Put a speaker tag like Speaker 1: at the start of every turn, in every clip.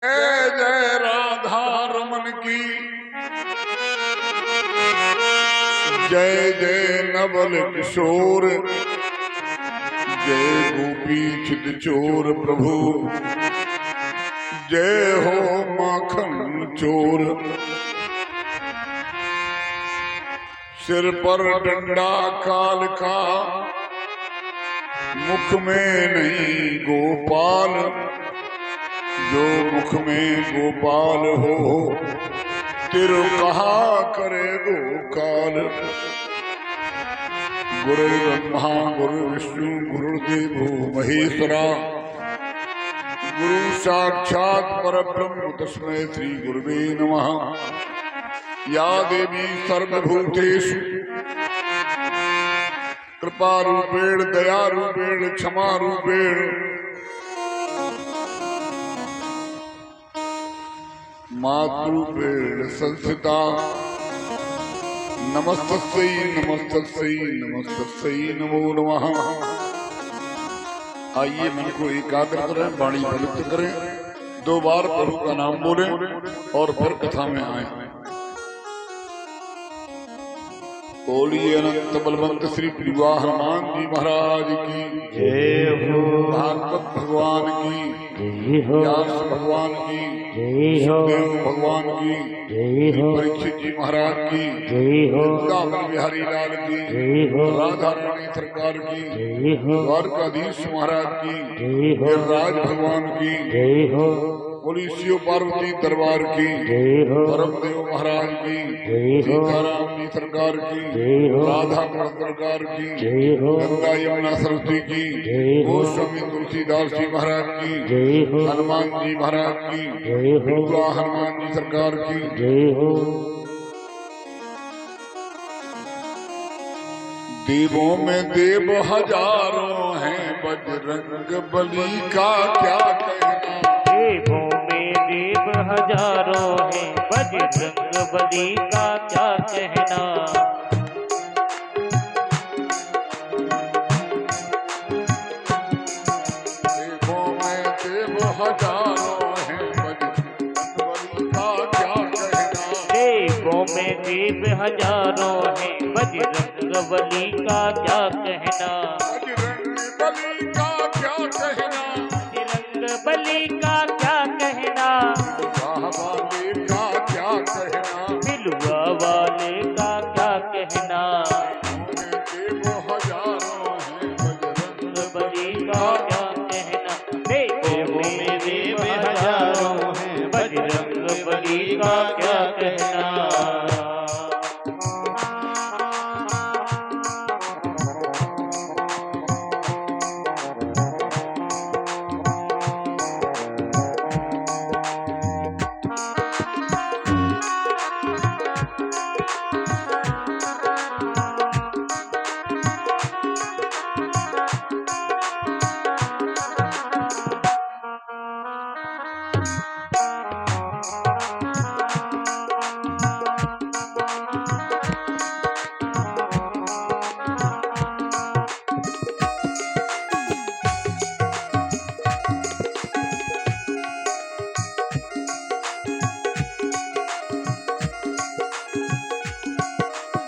Speaker 1: जय जय राधा रमन की, जय जय नवल किशोर, जय गोपी चित चोर प्रभु, जय हो माखन चोर। सिर पर डंडा काल का, मुख में नहीं गोपाल, जो मुख में गोपाल हो तिरु कहा करे गोकाल। गुरु ब्रह्मा गुरु विष्णु गुरुदेवो महेश्वरा, गुरु साक्षात परब्रह्म तस्मै श्री गुरुवे नमः। या देवी सर्वभूतेषु कृपा रूपेण दया रूपेण क्षमा रूपेण मातृपेण संस्थिता, नमस्तस्यै नमस्तस्यै नमस्तस्यै नमो नमः। आइए मन को एकाग्र करें, वाणी पवित्र करें, 2 बार प्रभु का नाम बोलें और फिर कथा में आए। बोलिए अनंत बलवंत श्री प्रिया हनुमान जी महाराज की
Speaker 2: जय हो,
Speaker 1: भागवत भगवान की
Speaker 2: जय हो,
Speaker 1: व्यास भगवान की,
Speaker 2: जय हो,
Speaker 1: सुखदेव भगवान की,
Speaker 2: जय हो,
Speaker 1: परीक्षित जी महाराज की,
Speaker 2: जय हो,
Speaker 1: वृंदावन बिहारी लाल की,
Speaker 2: जय हो,
Speaker 1: राधा रानी सरकार की,
Speaker 2: जय हो,
Speaker 1: द्वारकाधीश महाराज की,
Speaker 2: जय हो,
Speaker 1: गिरिराज भगवान की,
Speaker 2: जय हो,
Speaker 1: बोली शिव पार्वती दरबार की,
Speaker 2: जय हो,
Speaker 1: धर्मदेव महाराज की,
Speaker 2: जय हो,
Speaker 1: सीताराम जी सरकार की,
Speaker 2: जय हो,
Speaker 1: राधा कृष्ण सरकार की,
Speaker 2: जय हो,
Speaker 1: गंगा यमुना सरस्वती की,
Speaker 2: जय हो,
Speaker 1: गोस्वामी तुलसीदास जी महाराज की,
Speaker 2: जय हो,
Speaker 1: हनुमान जी महाराज की,
Speaker 2: जय हो,
Speaker 1: बिरला हनुमान जी सरकार की।
Speaker 2: जय हो।
Speaker 1: देवों में देव हजारों हैं, बजरंग बली का क्या कहना।
Speaker 2: देवों में देव हजारों हैं, बजरंग बली का क्या कहना।
Speaker 1: देवों में देव हजारों हैं, बजरंग बली का क्या कहना।
Speaker 2: देवों में देव हजारों हैं, बजरंग बली का क्या कहना।
Speaker 1: बजरंग बली का क्या कहना।
Speaker 2: बजरंग बली का क्या कहना।
Speaker 1: वाले का क्या कहना।
Speaker 2: बिलुआ वाले का क्या कहना।
Speaker 1: देव हजारों हैं, बजरंग
Speaker 2: बली का क्या कहना। देवों में देव हजारों हैं, बजरंग बली का क्या कहना।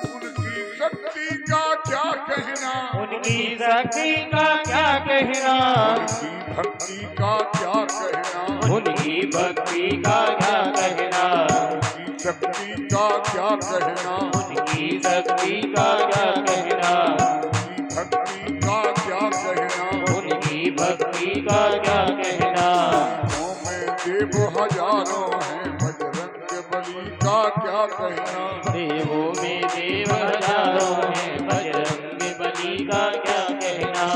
Speaker 2: उनकी शक्ति का क्या कहना।
Speaker 1: उनकी भक्ति का क्या कहना।
Speaker 2: उनकी भक्ति का क्या कहना।
Speaker 1: उनकी शक्ति का क्या कहना।
Speaker 2: उनकी शक्ति का क्या कहना।
Speaker 1: उनकी भक्ति का क्या कहना।
Speaker 2: उनकी भक्ति का क्या कहना।
Speaker 1: देव हजारों हैं, बजरंग बली का क्या कहना।
Speaker 2: देवों में देव हजारों हैं, बजरंग बली का क्या कहना।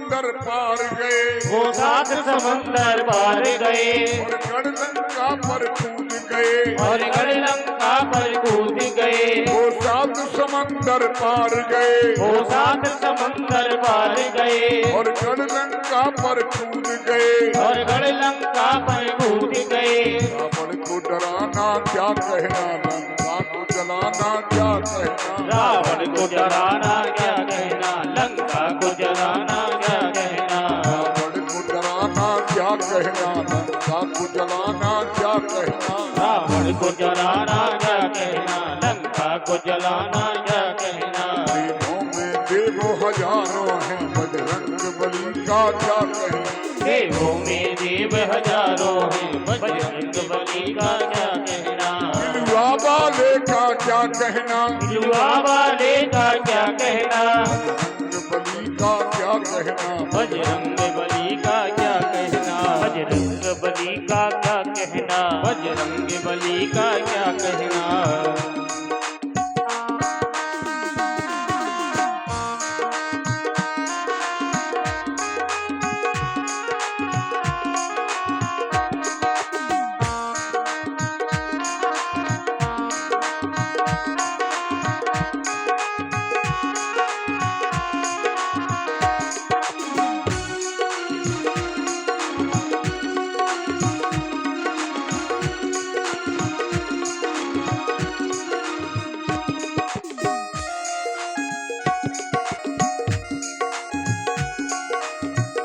Speaker 1: समंदर पार गए,
Speaker 2: वो सात समंदर पार गए,
Speaker 1: और गढ़लंका पर कूद गए,
Speaker 2: और गढ़लंका पर कूद गए,
Speaker 1: वो सात समंदर पार गए,
Speaker 2: वो सात समंदर पार गए,
Speaker 1: और गढ़लंका पर कूद गए,
Speaker 2: और गढ़लंका पर कूद गए।
Speaker 1: रावण को डराना क्या कहना, लंका को जलाना क्या कहना,
Speaker 2: रावण को डराना क्या कहना, लंका को जलाना क्या कहना,
Speaker 1: रावण को डराना क्या कहना, लंका को जलाना क्या कहना,
Speaker 2: रावण को जलाना क्या कहना, लंका को जलाना क्या कहना।
Speaker 1: देवों में देवों हजारों हैं, बजरंग बली का क्या कहना,
Speaker 2: देवों में देव हजारों हैं, बजरंग बली का क्या कहना,
Speaker 1: दिलवा वाले का क्या कहना,
Speaker 2: दिलवा वाले का क्या कहना,
Speaker 1: बजरंग बली का क्या कहना,
Speaker 2: बजरंग बली का क्या कहना, बजरंग बली का क्या कहना, बजरंग बली का क्या कहना।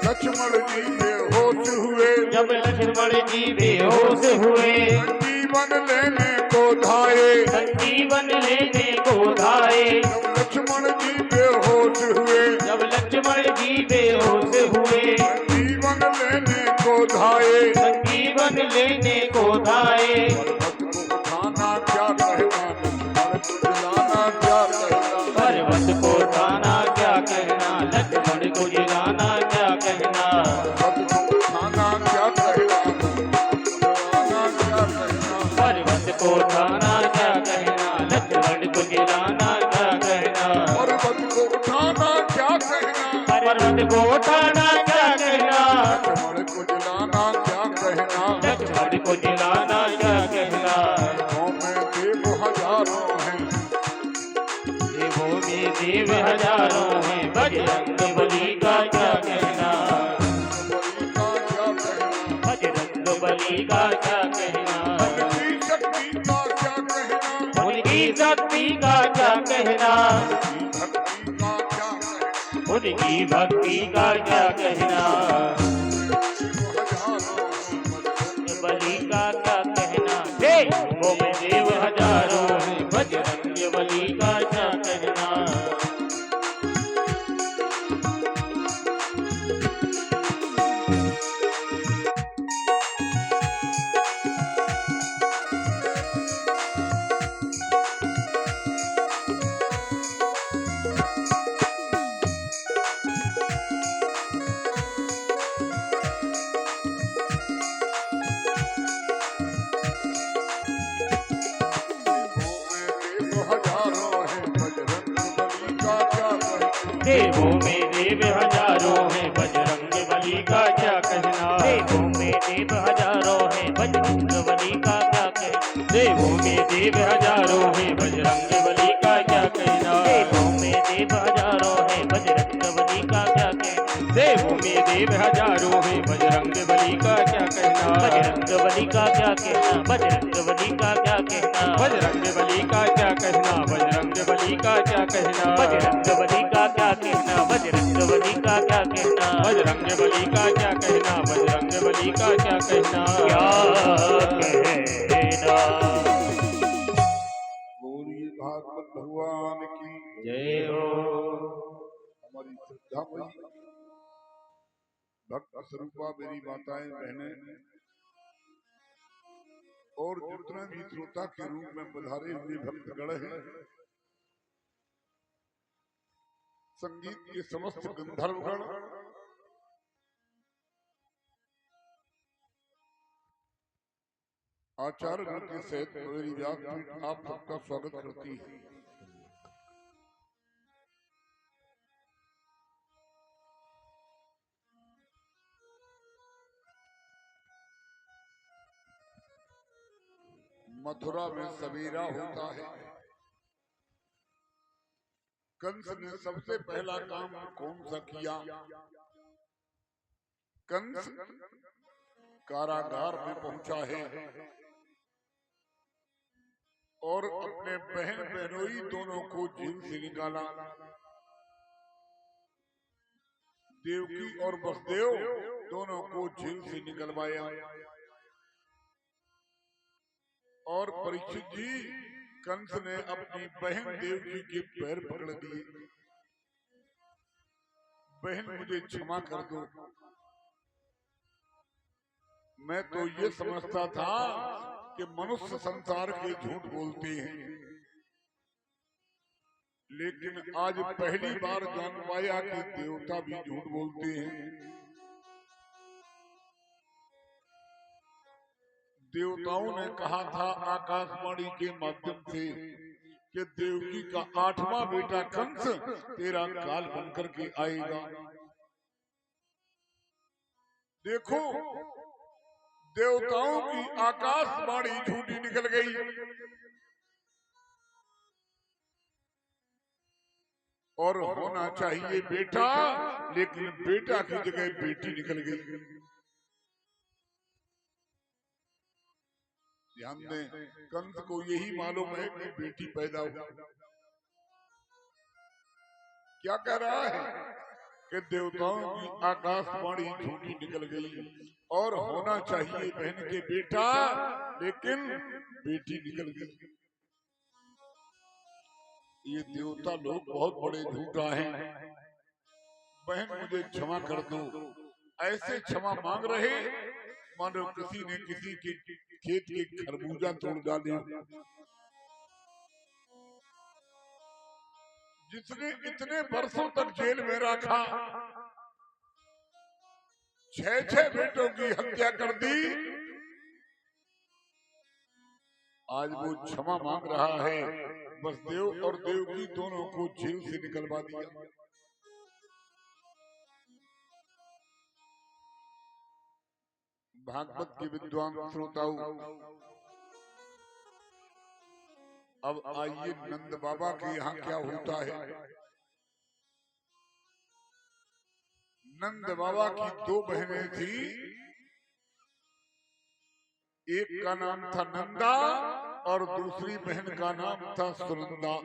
Speaker 1: लक्ष्मण जी बेहोश हुए,
Speaker 2: जब लक्ष्मण जी बेहोश हुए,
Speaker 1: जीवन लेने को धाये,
Speaker 2: संजीवन लेने को धाये।
Speaker 1: जब लक्ष्मण जी बेहोश हुए,
Speaker 2: जब लक्ष्मण जी बेहोश हुए,
Speaker 1: जीवन लेने को धाये,
Speaker 2: संजीवन लेने को धाये।
Speaker 1: पर्वत को उठाना क्या कहना,
Speaker 2: पर्वत को उठाना क्या कहना, लक्ष्मण को जिलाना क्या कहना,
Speaker 1: पर्वत को उठाना क्या कहना,
Speaker 2: पर्वत को उठाना क्या कहना, लक्ष्मण को जिलाना क्या कहना,
Speaker 1: पर्वत को उठाना क्या कहना,
Speaker 2: पर्वत को उठाना क्या कहना,
Speaker 1: लक्ष्मण को जलाना क्या कहना,
Speaker 2: लक्ष्मण को जिलाना क्या कहना।
Speaker 1: देवों में देव हजारों हैं,
Speaker 2: देवों में देव हजारों हैं, बजरंग बली का क्या कहना,
Speaker 1: बली का क्या कहना,
Speaker 2: बजरंग बली का क्या कहना,
Speaker 1: उनकी शक्ति का क्या कहना,
Speaker 2: उनकी भक्ति का क्या कहना, बजरंग बली का क्या कहना। देवों में देव हजारों हैं, बजरंग बली का क्या कहना। देवों में देव हजारों हैं, बजरंग बली का क्या कहना। देवों में देव हजारों हैं, बजरंग बली का क्या कहना। देवों में देव हजारों हैं, बजरंग बली का क्या कहना। देवों में देव हजारों हैं, बजरंग बली का क्या कहना। देवों में देव हजारों हैं, बजरंग बली का क्या कहना। बजरंग बली का क्या कहना, बजरंग बली का क्या कहना। बजरंग बली का क्या कहना, बजरंग बली का क्या कहना। बजरंग बली का क्या कहना, बजरंग बली का क्या कहना। बजरंग बली का क्या कहना, बजरंग बली का क्या कहना। क्या कहना।
Speaker 1: बोलिए भागवत भगवान की
Speaker 2: जय हो।
Speaker 1: हमारी श्रद्धा भक्त स्वरूपा मेरी माताएं बहनें और जितना भी श्रोता के रूप में पधारे हुए भक्तगण हैं, संगीत के समस्त गंधर्वगण, आचार्य गण के सहित मेरी व्यासपीठ आप सबका स्वागत करती है। मथुरा में सवेरा होता है। कंस ने सबसे पहला काम कौन सा किया? कंस कारागार में पहुंचा है और अपने बहन बहनोई दोनों को जेल से निकाला। देवकी और वसुदेव दोनों को जेल से निकलवाया और परीक्षित जी कंस ने अपनी बहन देवकी के पैर पकड़ दिए। बहन मुझे क्षमा कर दो, मैं तो ये समझता था कि मनुष्य संसार के झूठ बोलते हैं, लेकिन आज पहली बार जान पाया कि देवता भी झूठ बोलते हैं। देवताओं ने कहा था आकाशवाणी के माध्यम से कि देवकी का 8वां बेटा कंस तेरा काल बनकर के आएगा। देखो, देवताओं की आकाशवाणी झूठी निकल गई और होना चाहिए बेटा, लेकिन बेटा की जगह बेटी निकल गई। ध्यान दें, कंस को यही मालूम है कि बेटी पैदा हो। क्या कह रहा है कि देवताओं की आकाशवाणी झूठी निकल गई और होना चाहिए बहन के बेटा, लेकिन बेटी निकल गई। ये देवता लोग बहुत बड़े झूठा हैं। बहन मुझे क्षमा कर दो, ऐसे क्षमा मांग रहे मानो किसी ने किसी के खेत के खरबूजा तोड़ डाले। जिसने इतने वर्षों तक जेल में रखा, 6 बेटों की हत्या कर दी, आज वो क्षमा मांग रहा है। वसुदेव और देवकी दोनों को जेल से निकलवा दिया। भागवत के विद्वान श्रोताओं, अब आइए नंद बाबा के यहाँ क्या होता है। नंद बाबा की 2 बहनें थी, एक का नाम था नंदा और दूसरी बहन का नाम था सुनंदा।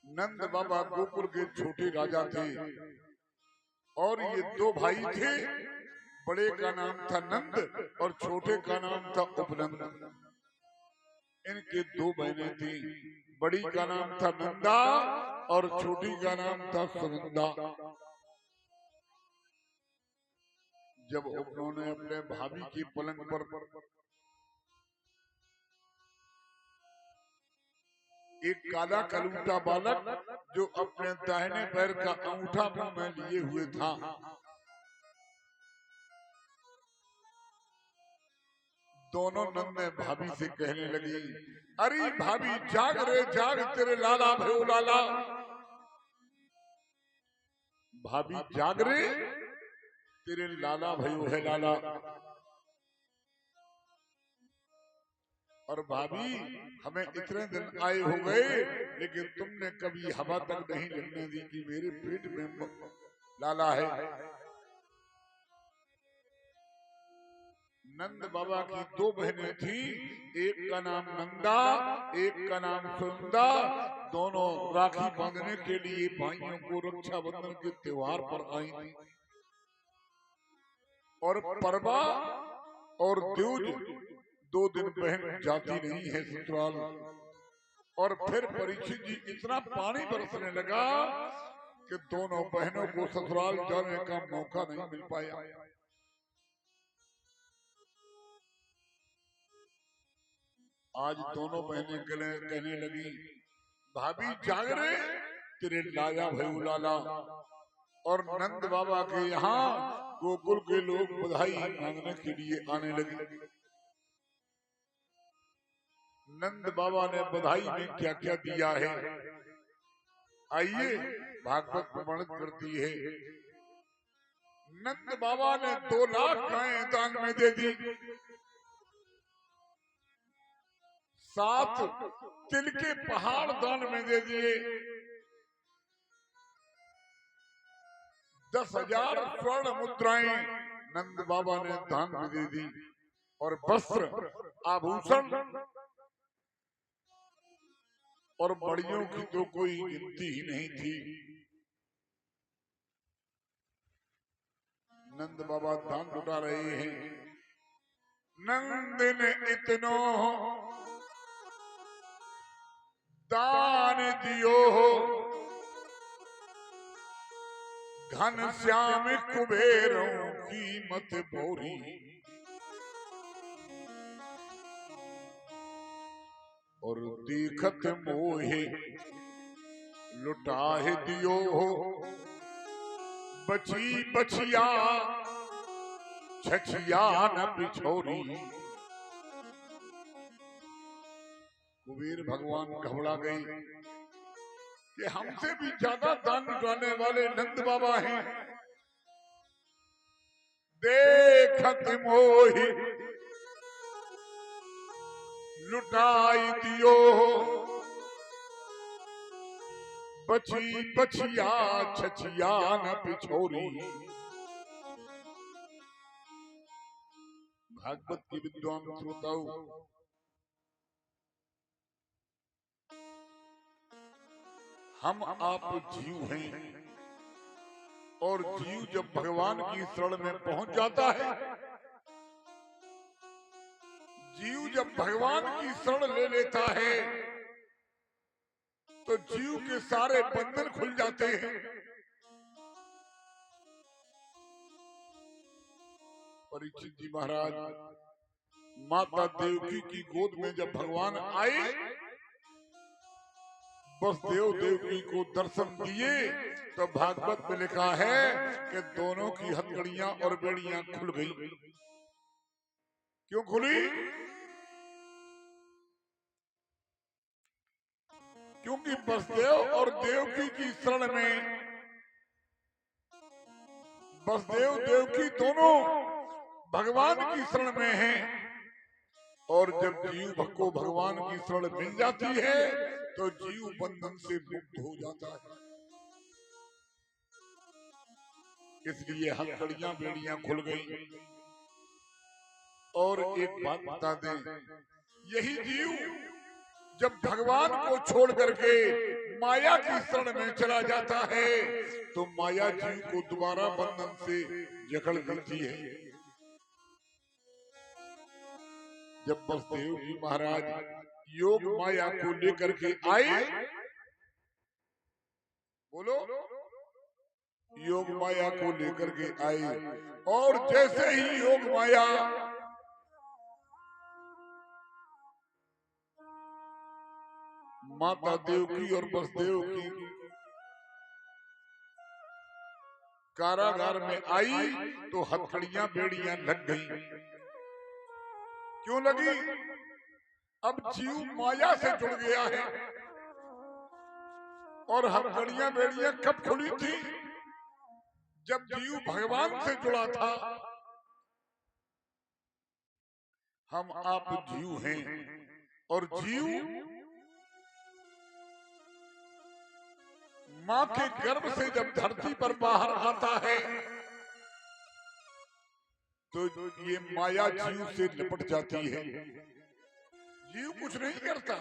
Speaker 1: नंद बाबा गोकुल के छोटे राजा थे और ये 2 भाई थे। बड़े का नाम था नंद और छोटे का नाम था उपनंद। इनके 2 बहनें थी, बड़ी का नाम था नंदा और छोटी का नाम था सुनंदा। जब उन्होंने अपने भाभी की पलंग पर एक काला कलूटा बालक जो अपने दाहिने पैर का अंगूठा मुंह में लिए हुए था, दोनों नन्हे भाभी से कहने लगी, अरे भाभी जाग रे जाग, तेरे लाला भयो लाला। भाभी जाग रे, तेरे लाला भयो है लाला। और भाभी हमें इतने दिन आए हो गए, लेकिन तुमने कभी हवा तक नहीं लगने दी कि मेरे पेट में लाला है। नंद बाबा की 2 बहनें थी, एक का नाम नंदा, एक का नाम सुनंदा। दोनों राखी बांधने के लिए भाइयों को रक्षाबंधन के त्योहार पर आई थी। और परवा और द्यूज 2 दिन बहन जाती नहीं है ससुराल। और फिर परीक्षित जी इतना पानी बरसने लगा कि दोनों बहनों को ससुराल जाने का मौका नहीं मिल पाया। आज दोनों बहनें कहने लगी, भाभी जाग रे, तेरे लाला भयो लाला। और नंद बाबा के यहाँ गोकुल के लोग बधाई मांगने के लिए आने लगे। नंद बाबा ने बधाई में क्या क्या दिया है, आइए भागवत प्रमाणित करती है। नंद बाबा ने 2 लाख गायें दान में दे दी। 7 तिल के पहाड़ दान में दे दिए, 10,000 स्वर्ण मुद्राएं नंद बाबा ने दान में दे दी, और वस्त्र आभूषण और बड़ियों की तो कोई गिनती ही नहीं थी। नंद बाबा दान लुटा रहे हैं। नंद ने इतनो दान दियो, घन श्याम कुबेरों की मत भोरी, और देखत मोहे लुटाहे दियो, बची बचिया छछिया न बिछोरी। कुबेर भगवान घबरा गए कि हमसे भी ज्यादा दान लुटाने वाले नंद बाबा हैं। देखत मोहि लुटाई दियो, बची बचिया छछिया न पिछोरी। भागवत की विद्वान श्रोताओं, हम आप जीव हैं, और जीव जब भगवान की शरण में पहुंच जाता है, जीव जब भगवान की शरण ले लेता है, तो जीव के सारे बंधन खुल जाते हैं। परीक्षित जी महाराज माता देवकी की गोद में जब भगवान आए, बस देव देवकी को दर्शन दिए, तो भागवत में लिखा है कि दोनों की हथकड़ियां और बेड़ियां खुल गई। क्यों खुली? क्योंकि वसुदेव और देवकी की शरण में वसुदेव देवकी दोनों भगवान की शरण में हैं, और जब जीव को भगवान की शरण मिल जाती है, तो जीव बंधन से मुक्त हो जाता है। इसलिए हथकड़ियां बेड़ियां खुल गई। और एक बात बता दें, यही जीव जब भगवान को छोड़ करके माया की शरण में चला जाता है, तो माया जीव को दोबारा बंधन से जकड़ देती है। जब वसुदेव जी महाराज योग माया को लेकर के आए, बोलो, योग माया को लेकर के आए, और जैसे ही योग माया माता देवकी और वसुदेव की कारागार में आई, तो हथकड़ियां बेड़ियां लग गई। क्यों लगी? अब जीव माया से जुड़ गया है। और हथकड़ियां बेड़ियां कब खुली थी? जब जीव भगवान से जुड़ा था। हम आप जीव हैं, और जीव मां के गर्भ से जब धरती पर बाहर आता है, तो ये माया जीव से लिपट जाती है। जीव कुछ नहीं करता,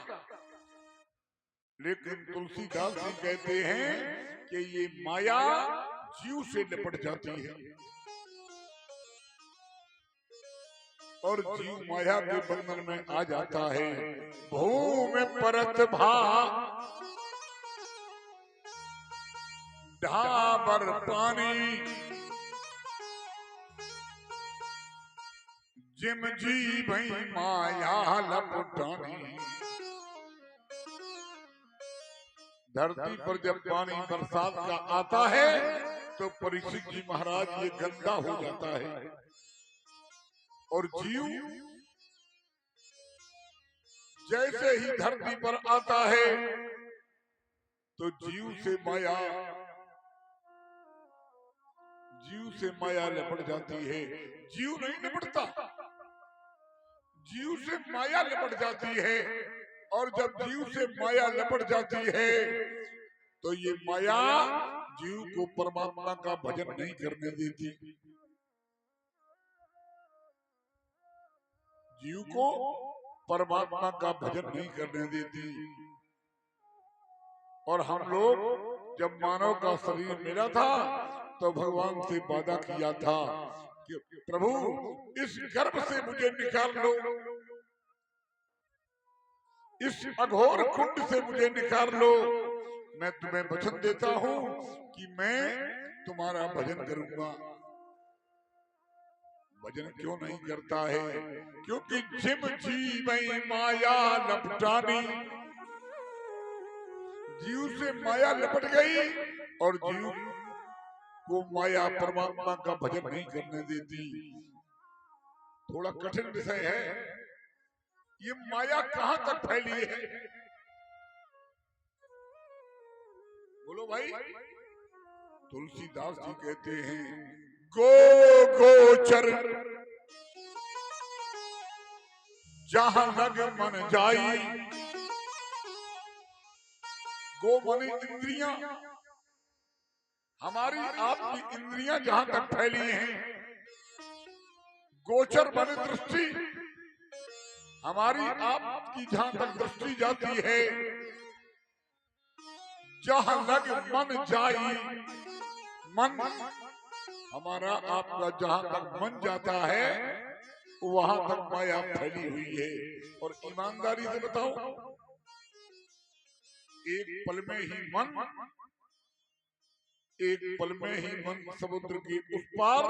Speaker 1: लेकिन तुलसीदास जी कहते हैं कि ये माया जीव से लिपट जाती है, और जीव माया के बंधन में आ जाता है। भूमि परत भा ढाबर पानी, जिम जी भई माया लपटानी। धरती पर जब पानी बरसात का आता है, तो परीक्षित जी महाराज ये गंदा हो जाता है, और जीव जैसे ही धरती पर आता है, तो जीव से माया लिपट जाती है। जीव नहीं लिपटता, जीव से माया लिपट जाती है। और जब जीव से माया लपट जाती है तो ये माया जीव को परमात्मा का भजन नहीं करने देती, जीव को परमात्मा का भजन नहीं करने देती। और हम लोग जब मानव का शरीर मिला था तो भगवान से वादा किया था कि प्रभु इस गर्भ से मुझे निकाल लो, इस अघोर कुंड से मुझे निकाल लो, मैं तुम्हें वचन देता हूं कि मैं तुम्हारा भजन करूंगा। भजन क्यों नहीं करता है? क्योंकि जिम जीव माया लपटानी, जीव से माया लपट गई और जीव को माया परमात्मा का भजन नहीं करने देती। थोड़ा कठिन विषय है। ये माया कहां तक फैली है? बोलो भाई। तुलसीदास जी कहते हैं गो गोचर जहां लग मन जाई, गो माने इंद्रियां, हमारी आपकी इंद्रियां जहां तक फैली हैं, गोचर माने दृष्टि, हमारी आपकी जहां तक दृष्टि जाती है, जहां लग मन जाई, मन हमारा आपका जहां तक मन जाता है वहां तक माया फैली हुई है। और ईमानदारी से बताओ, एक पल में ही मन, एक पल में ही मन समुद्र के उस पार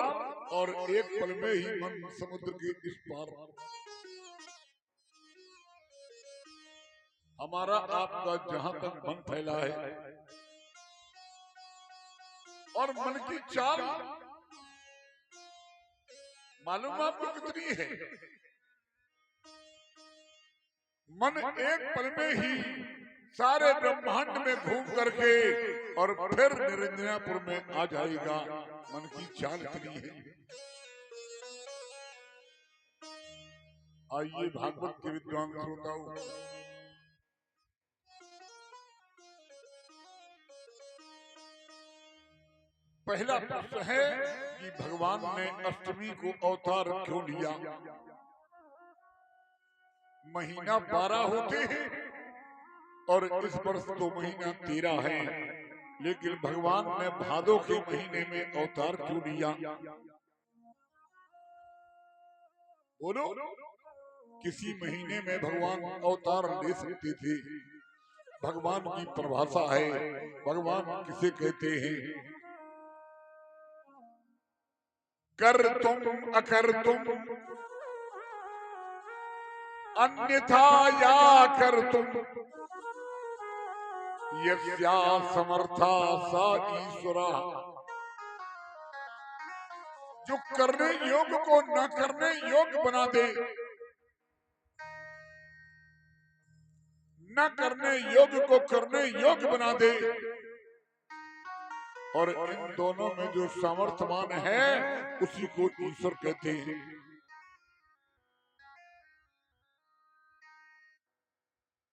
Speaker 1: और एक पल में ही मन समुद्र के इस पार। हमारा आपका जहां तक मन फैला है, और मन की चाल मालूम आपको कितनी है? मन एक पल में ही सारे ब्रह्मांड में घूम करके और फिर निरंजनापुर में आ जाएगा। मन की चाल इतनी है। आइए भागवत के विद्वान श्रोताओं, पहला प्रश्न है कि भगवान ने अष्टमी को अवतार क्यों लिया? महीना 12 होते हैं और इस वर्ष तो महीना 13 है, लेकिन भगवान ने भादो के महीने में अवतार क्यों लिया? बोलो। किसी महीने में भगवान अवतार ले सकते थे। भगवान की परिभाषा है। भगवान किसे कहते हैं? कर तुम अकर तुम अन्यथा या कर तुम यस्या समर्था सा ईश्वरा। जो करने योग्य को न करने योग्य बना दे, न करने योग्य को करने योग्य बना दे, और इन दोनों में जो सामर्थ्यवान है उसी को ईश्वर कहते हैं।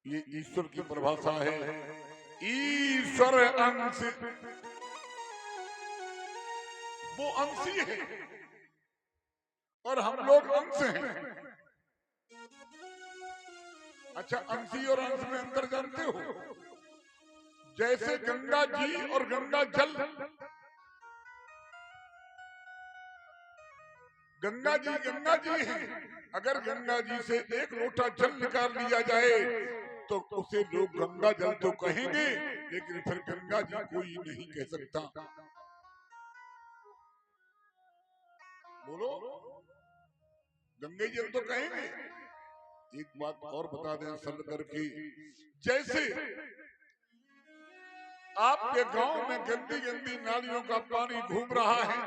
Speaker 1: ये ईश्वर की परिभाषा है। ईश्वर अंश, वो अंशी है और हम लोग अंश हैं। अच्छा, अंशी और अंश में अंतर जानते हो? जैसे गंगा जी और गंगा जल, गंगा जी हैं। अगर गंगा जी से एक लोटा जल निकाल लिया जाए तो उसे लोग गंगा जल तो कहेंगे, लेकिन फिर गंगा जी कोई नहीं कह सकता। बोलो, गंगा जल तो कहेंगे। एक बात और बता दें सरल करके, जैसे आपके गांव में गंदी गंदी नालियों का पानी घूम रहा है,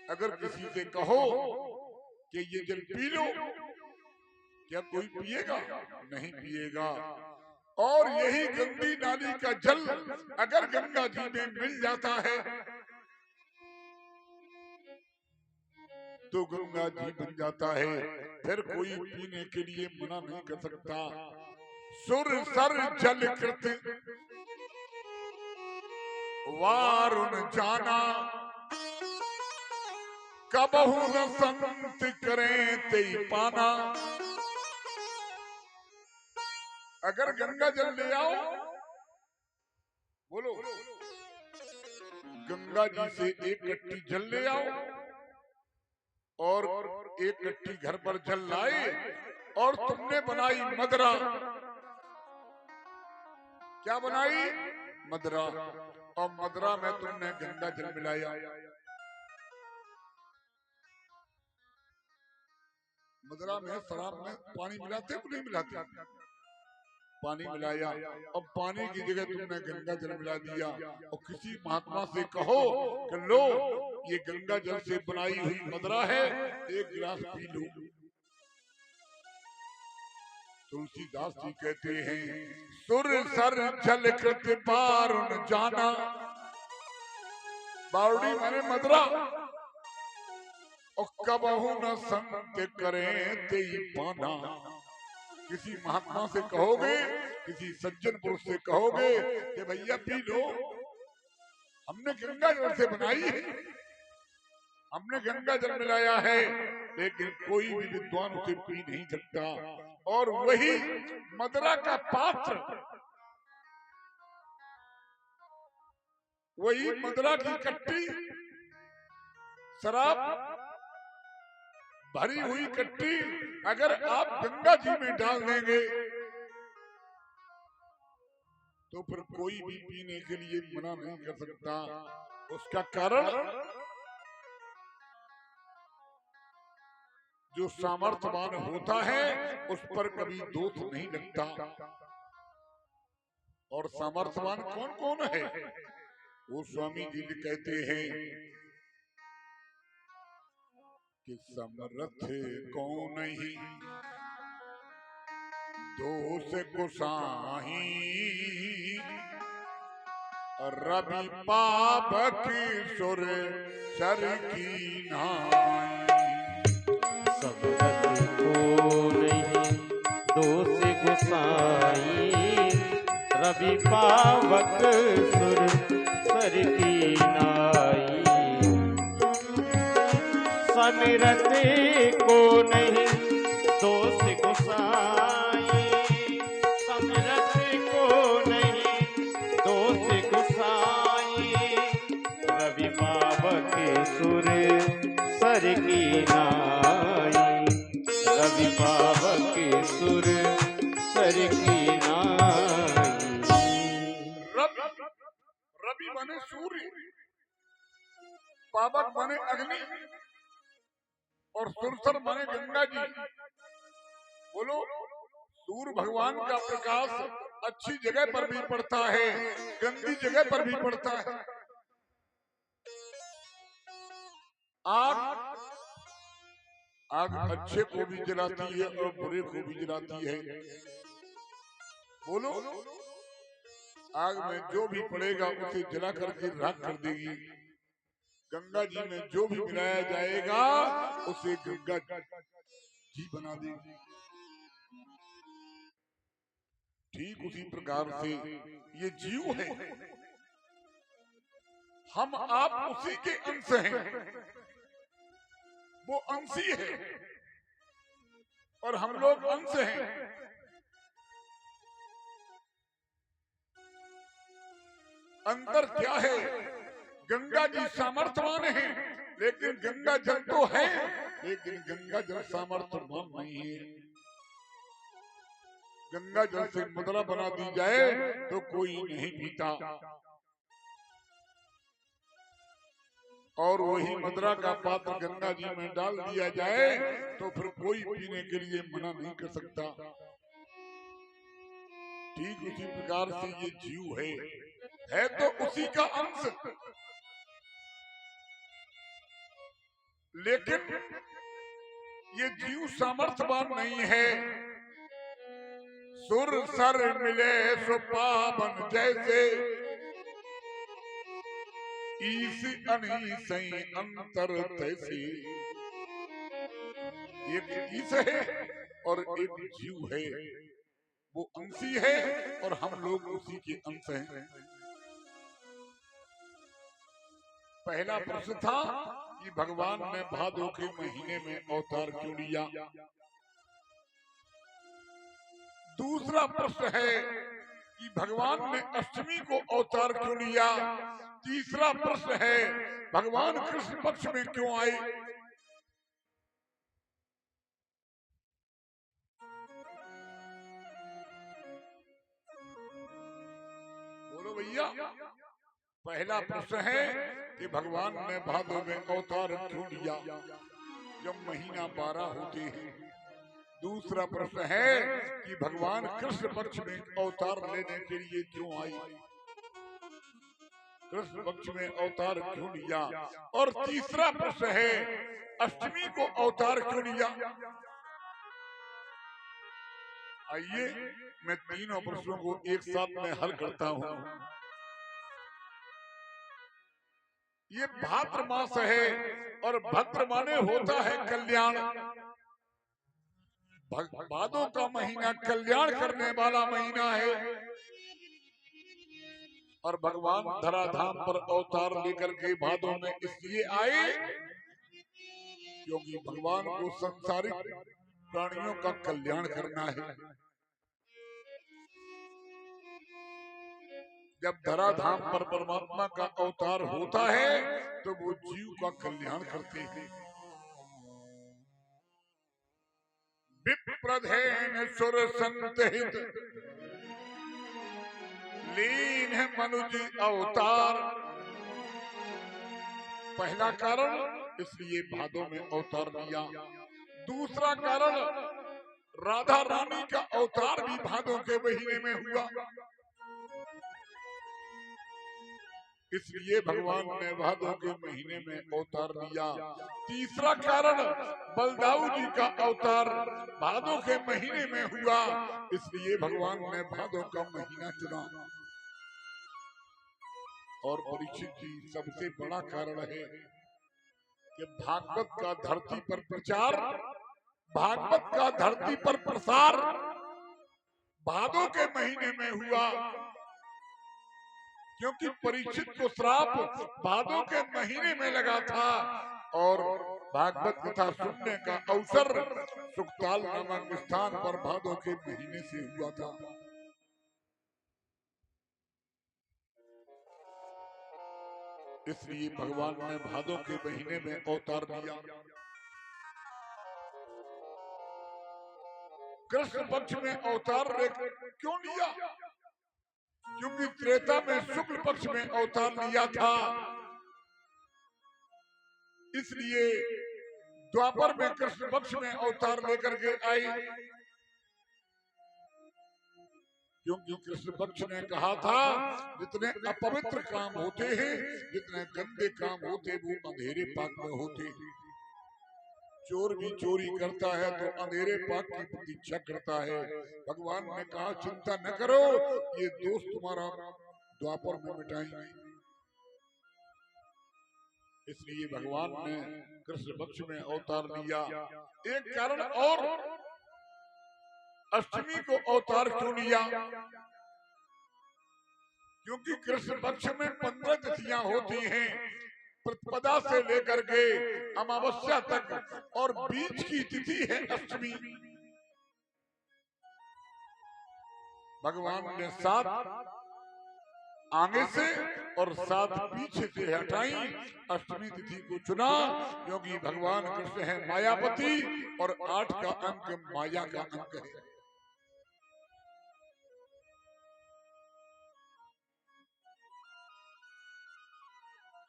Speaker 1: अगर किसी से कहो कि ये जल पी लो, क्या कोई पिएगा? नहीं पिएगा। और यही गंदी नाली का जल अगर गंगा जी में मिल जाता है तो गंगा जी बन जाता है, फिर कोई पीने के लिए मना नहीं कर सकता। सुर सर जल कृत वारुण जाना, कबहु न संत करें तेई पाना। अगर गंगा जल ले आओ, बोलो, गंगा जी से एक कट्टी जल ले आओ और एक कट्टी घर पर जल लाए और तुमने बनाई मदरा। क्या बनाई? मदरा। और मदरा में तुमने गंगा जल मिलाया। मदरा में, शराब में पानी मिलाते हो नहीं मिलाते? पानी मिलाया और पानी की जगह तुमने गंगा जल मिला दिया और किसी महात्मा से कहो कि लो, ये गंगा जल से बनाई हुई मदरा है, एक गिलास पी लो। तुलसीदास जी कहते हैं, सुर सर जल कृत वारुण जाना। बावड़ी माने मदरा। और कबहु न संत करें तेई पाना। किसी महात्मा से कहोगे, किसी सज्जन पुरुष से कहोगे कि भैया पी लो, हमने गंगा जल से बनाई है, हमने गंगा जल मिलाया है, लेकिन कोई भी विद्वान उसे पी नहीं सकता। और वही मदरा का पात्र, वही मदरा की कट्टी, शराब भरी हुई कट्टी अगर आप गंगा जी में डाल देंगे तो फिर कोई भी पीने के लिए मना नहीं कर सकता। उसका कारण, जो सामर्थ्यवान होता है उस पर कभी दोष नहीं लगता। और सामर्थ्यवान कौन कौन है? वो स्वामी जी कहते हैं कि समर्थ को नहीं दोष गोसाई, रवि पावक सुर सर की नाई।
Speaker 2: समर्थ को नहीं दोष गोसाई, रवि पावक सुर सर की नाई। समरथ को नहीं दोष गोसाई, समरथ को नहीं दोष गोसाई, रवि पावक सुर सर की नाई, रवि पावक सुर सर की नाई।
Speaker 1: रवि माने सूर्य, पावक माने अग्नि और सुरसर माने गंगा जी। बोलो, सूर्य भगवान का प्रकाश अच्छी जगह पर भी पड़ता है, गंदी जगह पर भी पड़ता है। आग, आग अच्छे को भी जलाती है और बुरे को भी जलाती है। बोलो, आग में जो भी पड़ेगा उसे जला करके राख कर देगी। गंगा जी में जो भी मिलाया जाएगा उसे गंगा जी बना देगी। ठीक उसी प्रकार से ये जीव है, हम आप उसी के अंश हैं। वो अंशी है और हम लोग अंश हैं। अंतर क्या है? गंगा जी सामर्थ्यवान है, लेकिन गंगा जल तो है, लेकिन गंगा जल सामर्थ्यवान नहीं है। गंगा जल से मदरा बना दी जाए तो कोई नहीं पीता, और वही मदरा का पात्र गंगा जी में डाल दिया जाए तो फिर कोई पीने के लिए मना नहीं कर सकता। ठीक उसी प्रकार से ये जीव है तो उसी का अंश, लेकिन ये जीव सामर्थ्यवान नहीं है। सुर सर मिले सो पावन जैसे, ईस अनीसई अंतर तैसे। एक ईश है और एक जीव है, वो अंशी है और हम लोग उसी के अंश हैं। पहला प्रश्न था कि भगवान ने भादों के महीने में अवतार क्यों लिया। दूसरा प्रश्न है कि भगवान ने अष्टमी को अवतार क्यों लिया। तीसरा प्रश्न है भगवान कृष्ण पक्ष में क्यों आए। बोलो भैया। पहला प्रश्न है कि भगवान ने भादों में अवतार क्यों लिया जब महीना 12 होते हैं। दूसरा प्रश्न है कि भगवान कृष्ण पक्ष में अवतार लेने के लिए क्यों आए, कृष्ण पक्ष में अवतार क्यों लिया। और तीसरा प्रश्न है अष्टमी को अवतार क्यों लिया। आइए मैं तीनों प्रश्नों को एक साथ में हल करता हूं। ये भाद्र मास है और भद्र माने होता है कल्याण। भादों का महीना कल्याण करने वाला महीना है और भगवान धराधाम पर अवतार लेकर के भादों में इसलिए आए क्योंकि भगवान को संसारिक प्राणियों का कल्याण करना है। जब धराधाम पर परमात्मा का अवतार होता है तो वो जीव का कल्याण करते हैं। विप्रधेन सुर संत हित लीन है मनुज अवतार। पहला कारण इसलिए भादों में अवतार लिया। दूसरा कारण राधा रानी का अवतार भी भादों के महीने में हुआ, इसलिए भगवान ने भादों के महीने में अवतार लिया। तीसरा कारण बलदाऊ जी का अवतार भादों के महीने में हुआ, इसलिए भगवान ने भादों का महीना चुना। और परीक्षित जी सबसे बड़ा कारण है कि भागवत का धरती पर प्रचार, भागवत का धरती पर प्रसार भादों के महीने में हुआ, क्योंकि परीक्षित को श्राप भादों के महीने में लगा था और भागवत कथा सुनने का अवसर सुखताल नामक स्थान पर भादों के महीने से हुआ था। इसलिए भगवान ने भादों के महीने में अवतार लिया। कृष्ण पक्ष में अवतार क्यों लिया, क्योंकि त्रेता में शुक्ल पक्ष में अवतार लिया था, इसलिए द्वापर में कृष्ण पक्ष में अवतार लेकर के आई। क्योंकि कृष्ण पक्ष ने कहा था जितने अपवित्र काम होते हैं, जितने गंदे काम होते वो अंधेरे पाक में होते। चोर भी चोरी करता है तो अंधेरे पाक की प्रतीक्षा करता है। भगवान ने कहा चिंता न करो, ये दोष तुम्हारा द्वापर में मिटाएंगे। इसलिए भगवान ने कृष्ण पक्ष में अवतार लिया। एक कारण और अष्टमी को अवतार क्यों लिया, क्योंकि कृष्ण पक्ष में 15 तिथियां होती हैं, प्रतिपदा से लेकर के अमावस्या तक, और बीच की तिथि है अष्टमी। भगवान ने 7 आगे से और 7 पीछे से हटाई, अष्टमी तिथि को चुना, क्योंकि भगवान कृष्ण है मायापति और 8 का अंक माया का अंक है।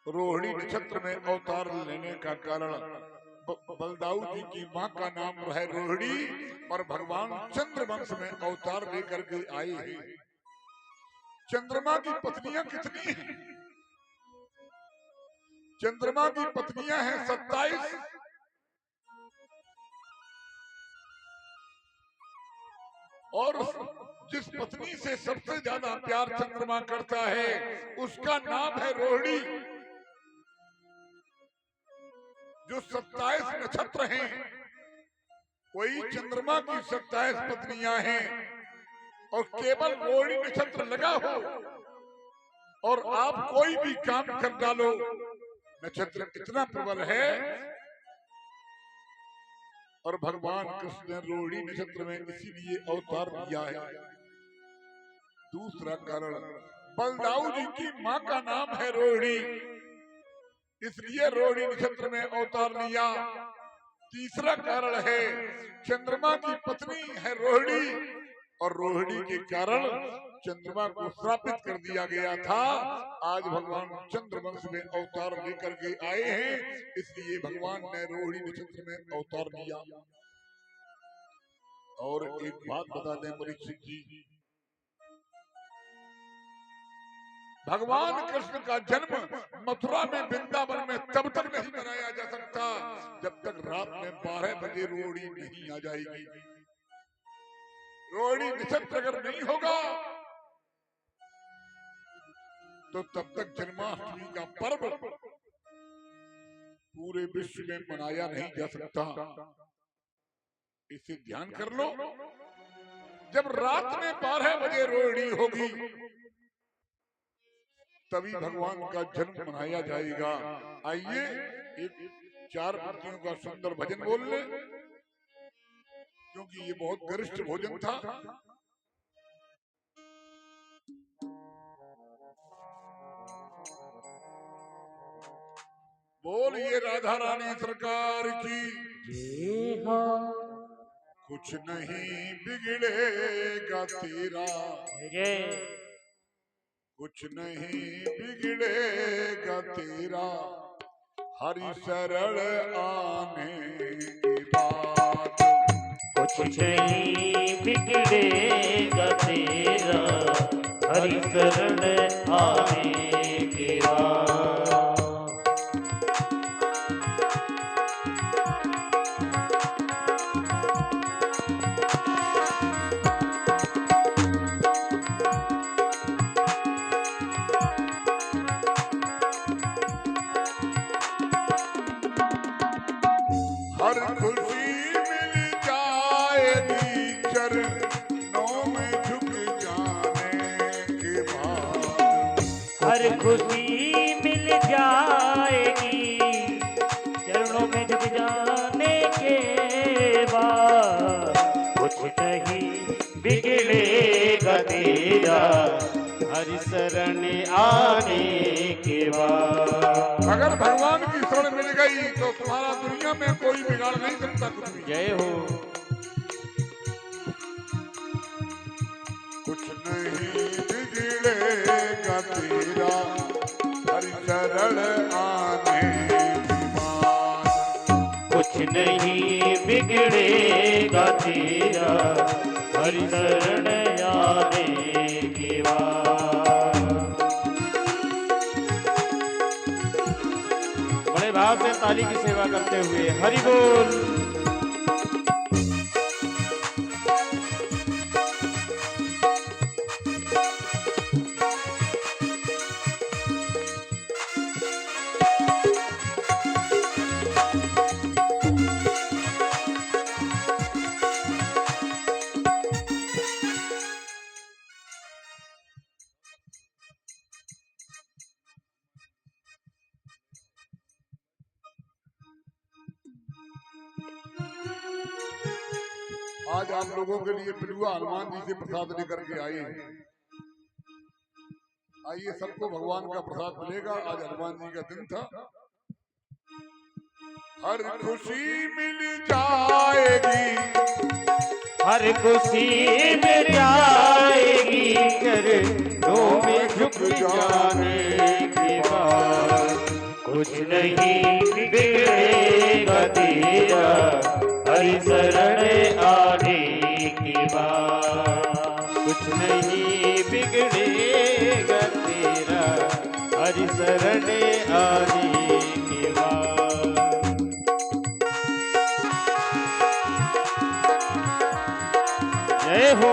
Speaker 1: रोहिणी नक्षत्र में अवतार लेने का कारण बलदाऊ जी की मां का नाम है रोहिणी और भगवान चंद्रवंश में अवतार लेकर के आए हैं। चंद्रमा की पत्नियां कितनी हैं? चंद्रमा की पत्नियां हैं 27। और जिस पत्नी से सबसे ज्यादा प्यार चंद्रमा करता है उसका नाम है रोहिणी। जो 27 नक्षत्र हैं कोई चंद्रमा की 27 पत्नियां हैं और केवल रोहिणी नक्षत्र लगा हो और आप कोई भी काम कर डालो, नक्षत्र इतना प्रबल है। और भगवान कृष्ण ने रोहिणी नक्षत्र में इसीलिए अवतार लिया है। दूसरा कारण, बलदाऊ जी की माँ का नाम है रोहिणी, इसलिए रोहिणी नक्षत्र में अवतार लिया। तीसरा कारण है, चंद्रमा की पत्नी है रोहिणी और रोहिणी के कारण चंद्रमा को श्रापित कर दिया गया था। आज भगवान चंद्रवंश में अवतार लेकर के आए हैं, इसलिए भगवान ने रोहिणी नक्षत्र में अवतार लिया। और एक बात बता दें परीक्षित जी, भगवान कृष्ण का जन्म मथुरा में वृंदावन में तब तक नहीं मनाया जा सकता जब तक रात में 12 बजे रोहिणी नहीं आ जाएगी। रोहिणी नक्षत्र अगर नहीं होगा तो तब तक जन्माष्टमी का पर्व पूरे विश्व में मनाया नहीं जा सकता। इसे ध्यान कर लो, जब रात में 12 बजे रोहिणी होगी तभी भगवान का जन्म मनाया जाएगा। आइए एक 4 पंक्तियों का सुंदर भजन बोल ले, क्योंकि ये बहुत गरिष्ठ भोजन था। बोलिए राधा रानी सरकार की
Speaker 2: जय हो।
Speaker 1: कुछ नहीं बिगड़ेगा तेरा,
Speaker 2: जय
Speaker 1: कुछ नहीं बिगड़ेगा तेरा, हरि शरण आने के बाद।
Speaker 2: कुछ नहीं बिगड़ेगा तेरा, हरि शरण आने के बाद।
Speaker 1: हर खुशी मिल जाएगी चरणों में झुक जाने के बाद।
Speaker 2: हर खुशी मिल जाएगी चरणों में झुक जाने के बाद। कुछ नहीं बिगड़ेगा तेरा, हरि शरण आने के बाद।
Speaker 1: अगर भगवान की शरण मिल गई तो तुम्हारा दुनिया में कोई बिगाड़ नहीं सकता कुछ भी।
Speaker 2: जय हो।
Speaker 1: कुछ नहीं बिगड़ेगा तेरा, हरि शरण आने के बाद।
Speaker 2: कुछ नहीं बिगड़ेगा तेरा, हरि शरण आने के बाद। बड़े भाव से ताली की सेवा करते हुए हरि बोल।
Speaker 1: आज आप लोगों के लिए पिलुआ हनुमान जी से प्रसाद लेकर के आए हैं। आइए, सबको भगवान का प्रसाद मिलेगा। आज हनुमान जी का दिन था। हर खुशी मिल जाएगी,
Speaker 2: हर खुशी मिल जाएगी चरणों में झुक जाने के बाद। कुछ नहीं बिगड़ेगा तेरा, हरि शरण आने के बाद। कुछ नहीं बिगड़ेगा तेरा, हरि शरण आने के बाद। जय हो।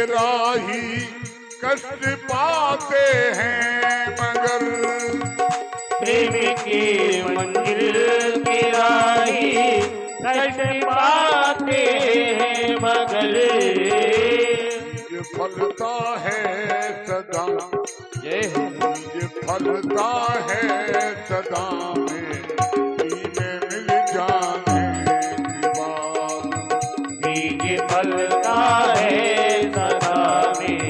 Speaker 1: के राही कष्ट पाते हैं मगर
Speaker 2: प्रेम की मंजिल की राही कष्ट पाते हैं मगर
Speaker 1: ये फलता है सदा
Speaker 2: जय हो
Speaker 1: ये फलता है सदा में मिल जाने की बात
Speaker 2: ये फलता है सदा में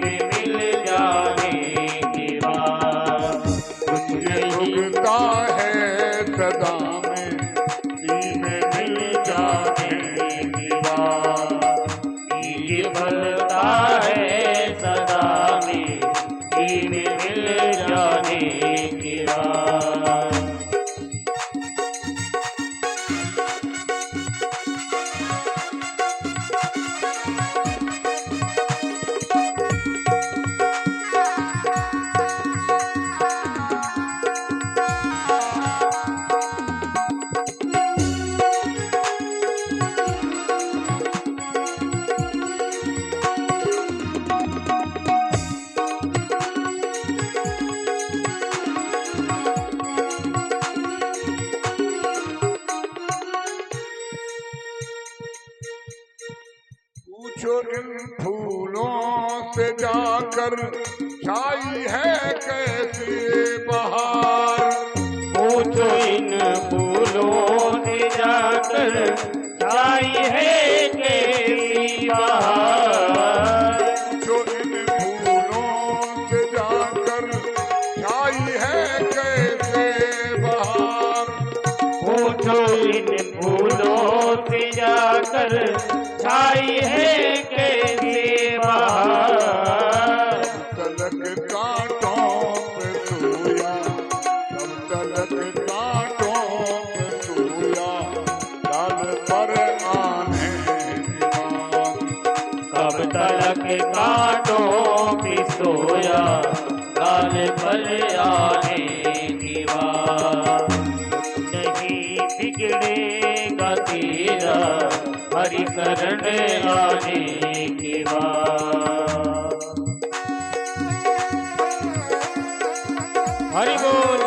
Speaker 2: मिल जाने की बात कुछ नहीं
Speaker 1: उगता है सदा में मिल जाने की बात
Speaker 2: ये फलता है सदा में मिल जाने की बात
Speaker 1: पूछो इन फूलों से जाकर छाई है कैसी बहार
Speaker 2: पूछो इन फूलों से जाकर छाई है कैसी बहार
Speaker 1: पूछो इन फूलों से जाकर छाई है कैसे बहार
Speaker 2: पूछो इन फूलों से जाकर छाई है कैसी बहार
Speaker 1: तलक कांटों पे सोया तब तलक कांटों पे सोया लाल पर आने की बात
Speaker 2: कब तलक कांटों पे सोया लाल पर आने की बात नहीं बिगड़ेगा तेरा हरि शरण आने के बाद हरि बोल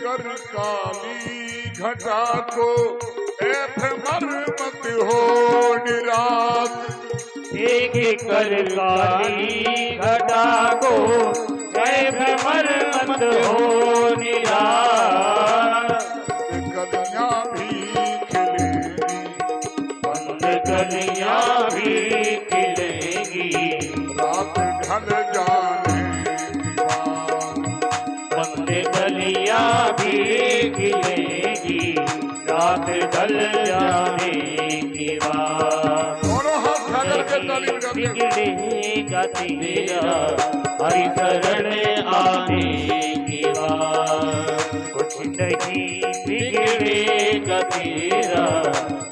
Speaker 1: कर काली घटा को भ्रमर मत हो निराश
Speaker 2: एक कर काली घटा को भ्रमर मत हो निराश
Speaker 1: गलियां भी खिलेगी
Speaker 2: बंद गलियां भी खिलेगी
Speaker 1: रात ढल जाने की बात
Speaker 2: बंद गलियां भी खिलेगी रात ढल जाने की बात
Speaker 1: दोनों हाथ उठा करके तालीम करते
Speaker 2: बिगड़ेगा तेरा हरि शरण आने की बात कुछ नहीं बिगड़ेगा तेरा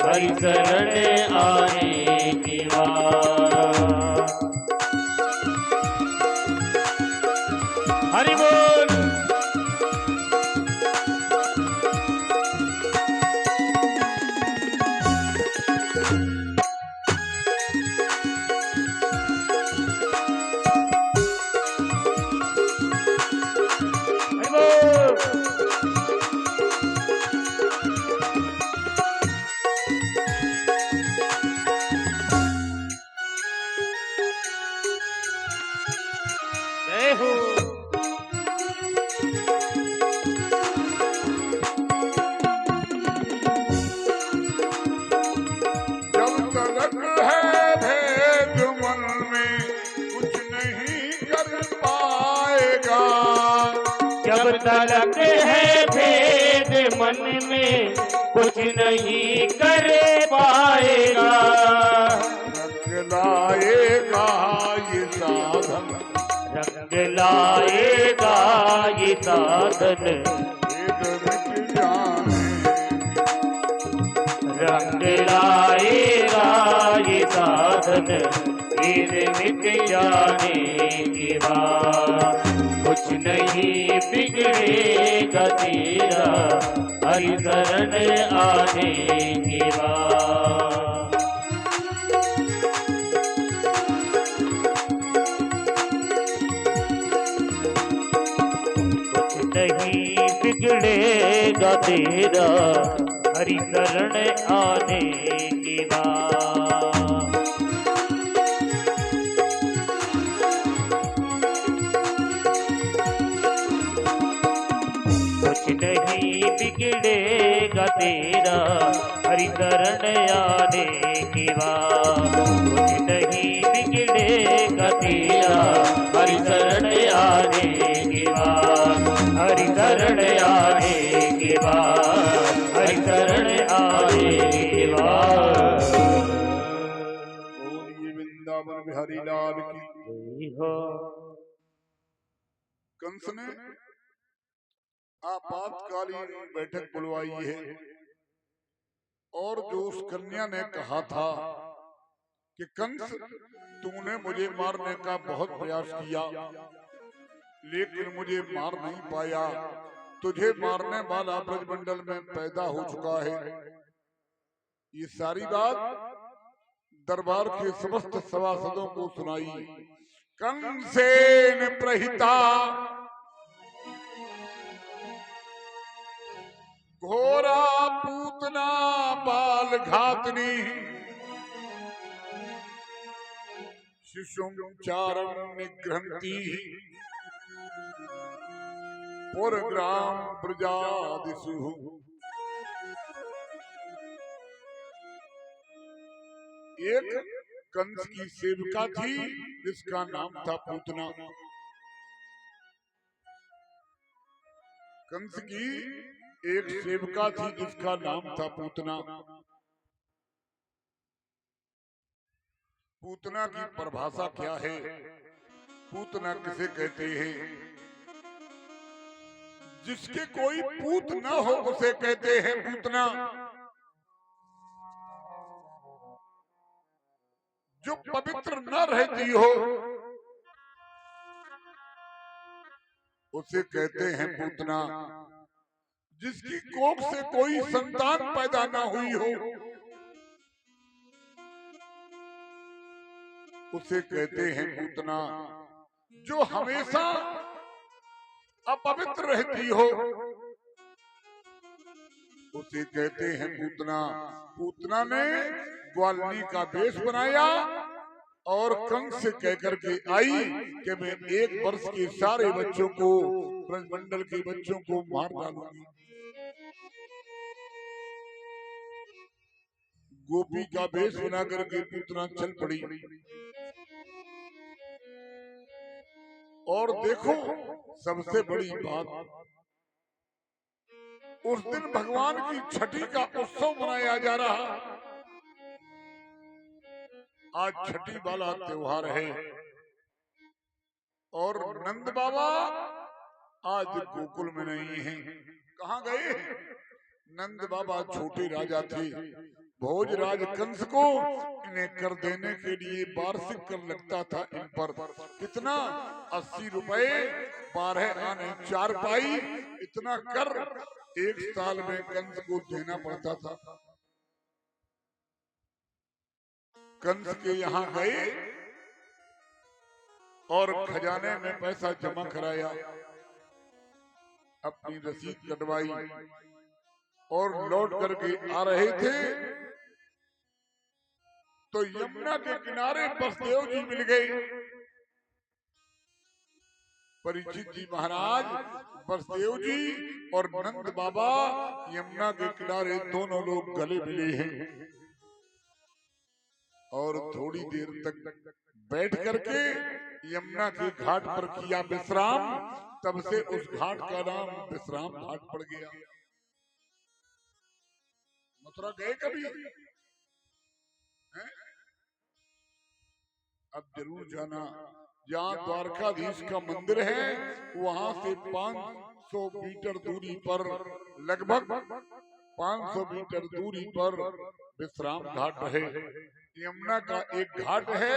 Speaker 2: हरि शरण आने की बात हरि बोल जय हो
Speaker 1: जब तलक है भेद मन में कुछ नहीं कर पाएगा
Speaker 2: जब तलक है भेद मन में कुछ नहीं कर पाएगा
Speaker 1: लाएगा ये साधन,
Speaker 2: रंग लाएगा ये साधन,
Speaker 1: भेद मिट जाने,
Speaker 2: रंग लाएगा ये साधन, भेद मिट जाने के बाद कुछ नहीं बिगड़ेगा तेरा हरि शरण आने के बाद। कुछ नहीं बिगड़ेगा तेरा हरि शरण आने के बाद। कुछ नहीं बिगड़ेगा तेरा हरि शरण आने के बाद। कुछ नहीं बिगड़ेगा तेरा हरि शरण आने के बाद, हरि शरण आने के बाद, हरि शरण आने के बाद।
Speaker 1: बोलिए वृंदावन बिहारी लाल की।
Speaker 2: जय हो।
Speaker 1: कंस ने आपातकालीन बैठक बुलवाई है और जो उस कन्या ने कहा था कि कंस तूने मुझे मारने का बहुत प्रयास किया लेकिन मुझे मार नहीं पाया, तुझे मारने वाला ब्रजमंडल में पैदा हो चुका है। ये सारी बात दरबार के समस्त सभासदों को सुनाई। कंसेन प्रहिता घोरा पूतना बाल घातनी, शिशुम चारम निग्रहंती, पुरग्राम प्रजादिषु। एक कंस की सेविका थी जिसका नाम था पूतना। कंस की एक सेविका थी जिसका नाम था पूतना। पूतना की परिभाषा क्या है? पूतना किसे कहते हैं? जिसके कोई पूत न हो उसे कहते हैं पूतना। जो पवित्र न रहती हो उसे कहते हैं पूतना। जिसकी कोख से कोई संतान पैदा ना हुई हो उसे कहते हैं पूतना। जो हमेशा अपवित्र रहती हो उसे कहते हैं पूतना। पूतना ने ग्वालिनी का वेश बनाया और कंस से कहकर के आई कि मैं 1 वर्ष के सारे बच्चों को, ब्रजमंडल के बच्चों को मार डालूंगी। गोपी का वेश बना करके पूतना चल पड़ी। और देखो सबसे बड़ी बात, उस दिन भगवान की छठी का उत्सव मनाया जा रहा। आज छठी वाला त्योहार है और नंद बाबा आज गोकुल में नहीं है। कहाँ गए? नंद बाबा छोटे राजा थे। भोजराज कंस को इन्हें कर देने के लिए वार्षिक कर लगता था इन पर। कितना? 80 रुपए, 12 आने 4 पाई। इतना कर 1 साल में कंस को देना पड़ता था। कंस के यहाँ गए और खजाने में पैसा जमा कराया, अपनी रसीद कटवाई और लौट करके आ रहे थे तो यमुना के किनारे बसदेव जी मिल गए। परीक्षित जी महाराज, बसदेव जी और नंद बाबा यमुना के किनारे दोनों लोग गले मिले हैं और थोड़ी देर तक बैठ करके यमुना के घाट पर किया विश्राम। तब से उस घाट का नाम विश्राम घाट पड़ गया। मथुरा गए कभी? हैं? अब जरूर जाना। जहाँ द्वारकाधीश का मंदिर है वहां से 500 मीटर दूरी पर, लगभग 500 मीटर दूरी पर विश्राम घाट है। यमुना का एक घाट है,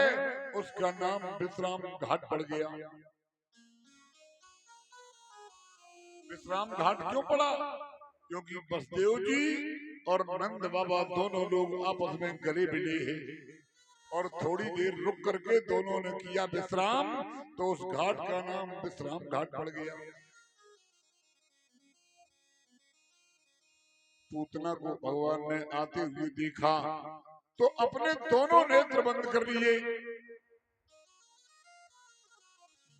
Speaker 1: उसका नाम विश्राम घाट पड़ गया। विश्राम घाट क्यों पड़ा? क्योंकि बसदेव जी और नंद बाबा दोनों लोग आपस में गले मिले हैं और थोड़ी देर रुक करके दोनों ने किया विश्राम, तो उस घाट का नाम विश्राम घाट पड़ गया। पूतना को भगवान ने आते हुए देखा तो अपने दोनों नेत्र बंद कर लिए।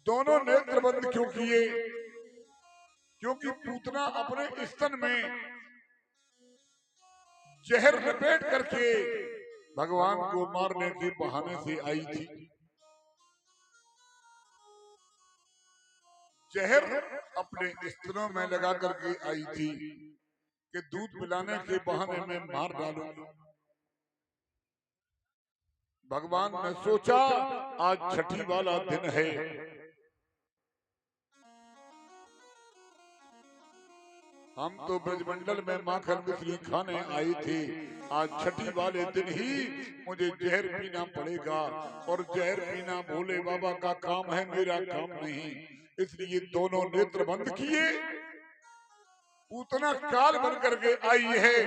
Speaker 1: दोनों नेत्र बंद क्यों किए? क्योंकि पूतना अपने स्तन में जहर लपेट करके भगवान को मारने के बहाने से आई थी। जहर अपने स्तनों में लगा करके आई थी कि दूध पिलाने के बहाने में मार डालूंगा। भगवान ने सोचा आज छठी वाला दिन है, हम तो ब्रजमंडल में माखन मिश्री खाने आए थे, आज छठी वाले दिन ही मुझे जहर पीना पड़ेगा और जहर पीना भोले बाबा का काम है, मेरा काम नहीं। इसलिए दोनों नेत्र बंद किए। पूतना काल बन करके आई है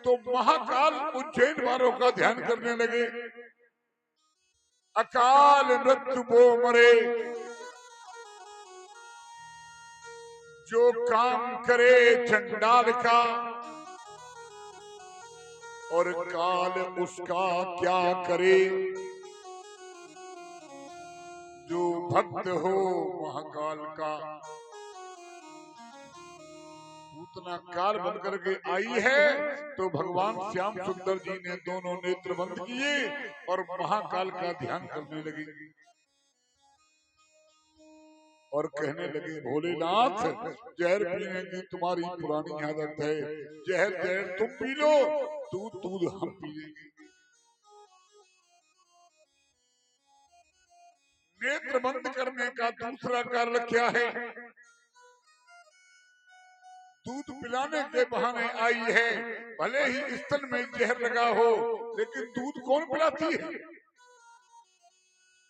Speaker 1: तो महाकाल उज्जैन वालों का ध्यान करने लगे। अकाल मृत्यु वो मरे जो काम करे चंडाल का, और काल उसका क्या करे जो भक्त हो महाकाल का। पूतना काल बन करके आई है तो भगवान श्याम सुंदर जी ने दोनों नेत्र बंद किए और महाकाल का ध्यान करने लगे और कहने लगे, भोलेनाथ जहर पीने की तुम्हारी पुरानी आदत है, जहर जहर तुम पी लो, दूध दूध हम पी लेंगे। नेत्र बंद करने का दूसरा कारण क्या है? दूध पिलाने के बहाने आई है, भले ही स्तन में जहर लगा हो लेकिन दूध कौन पिलाती है?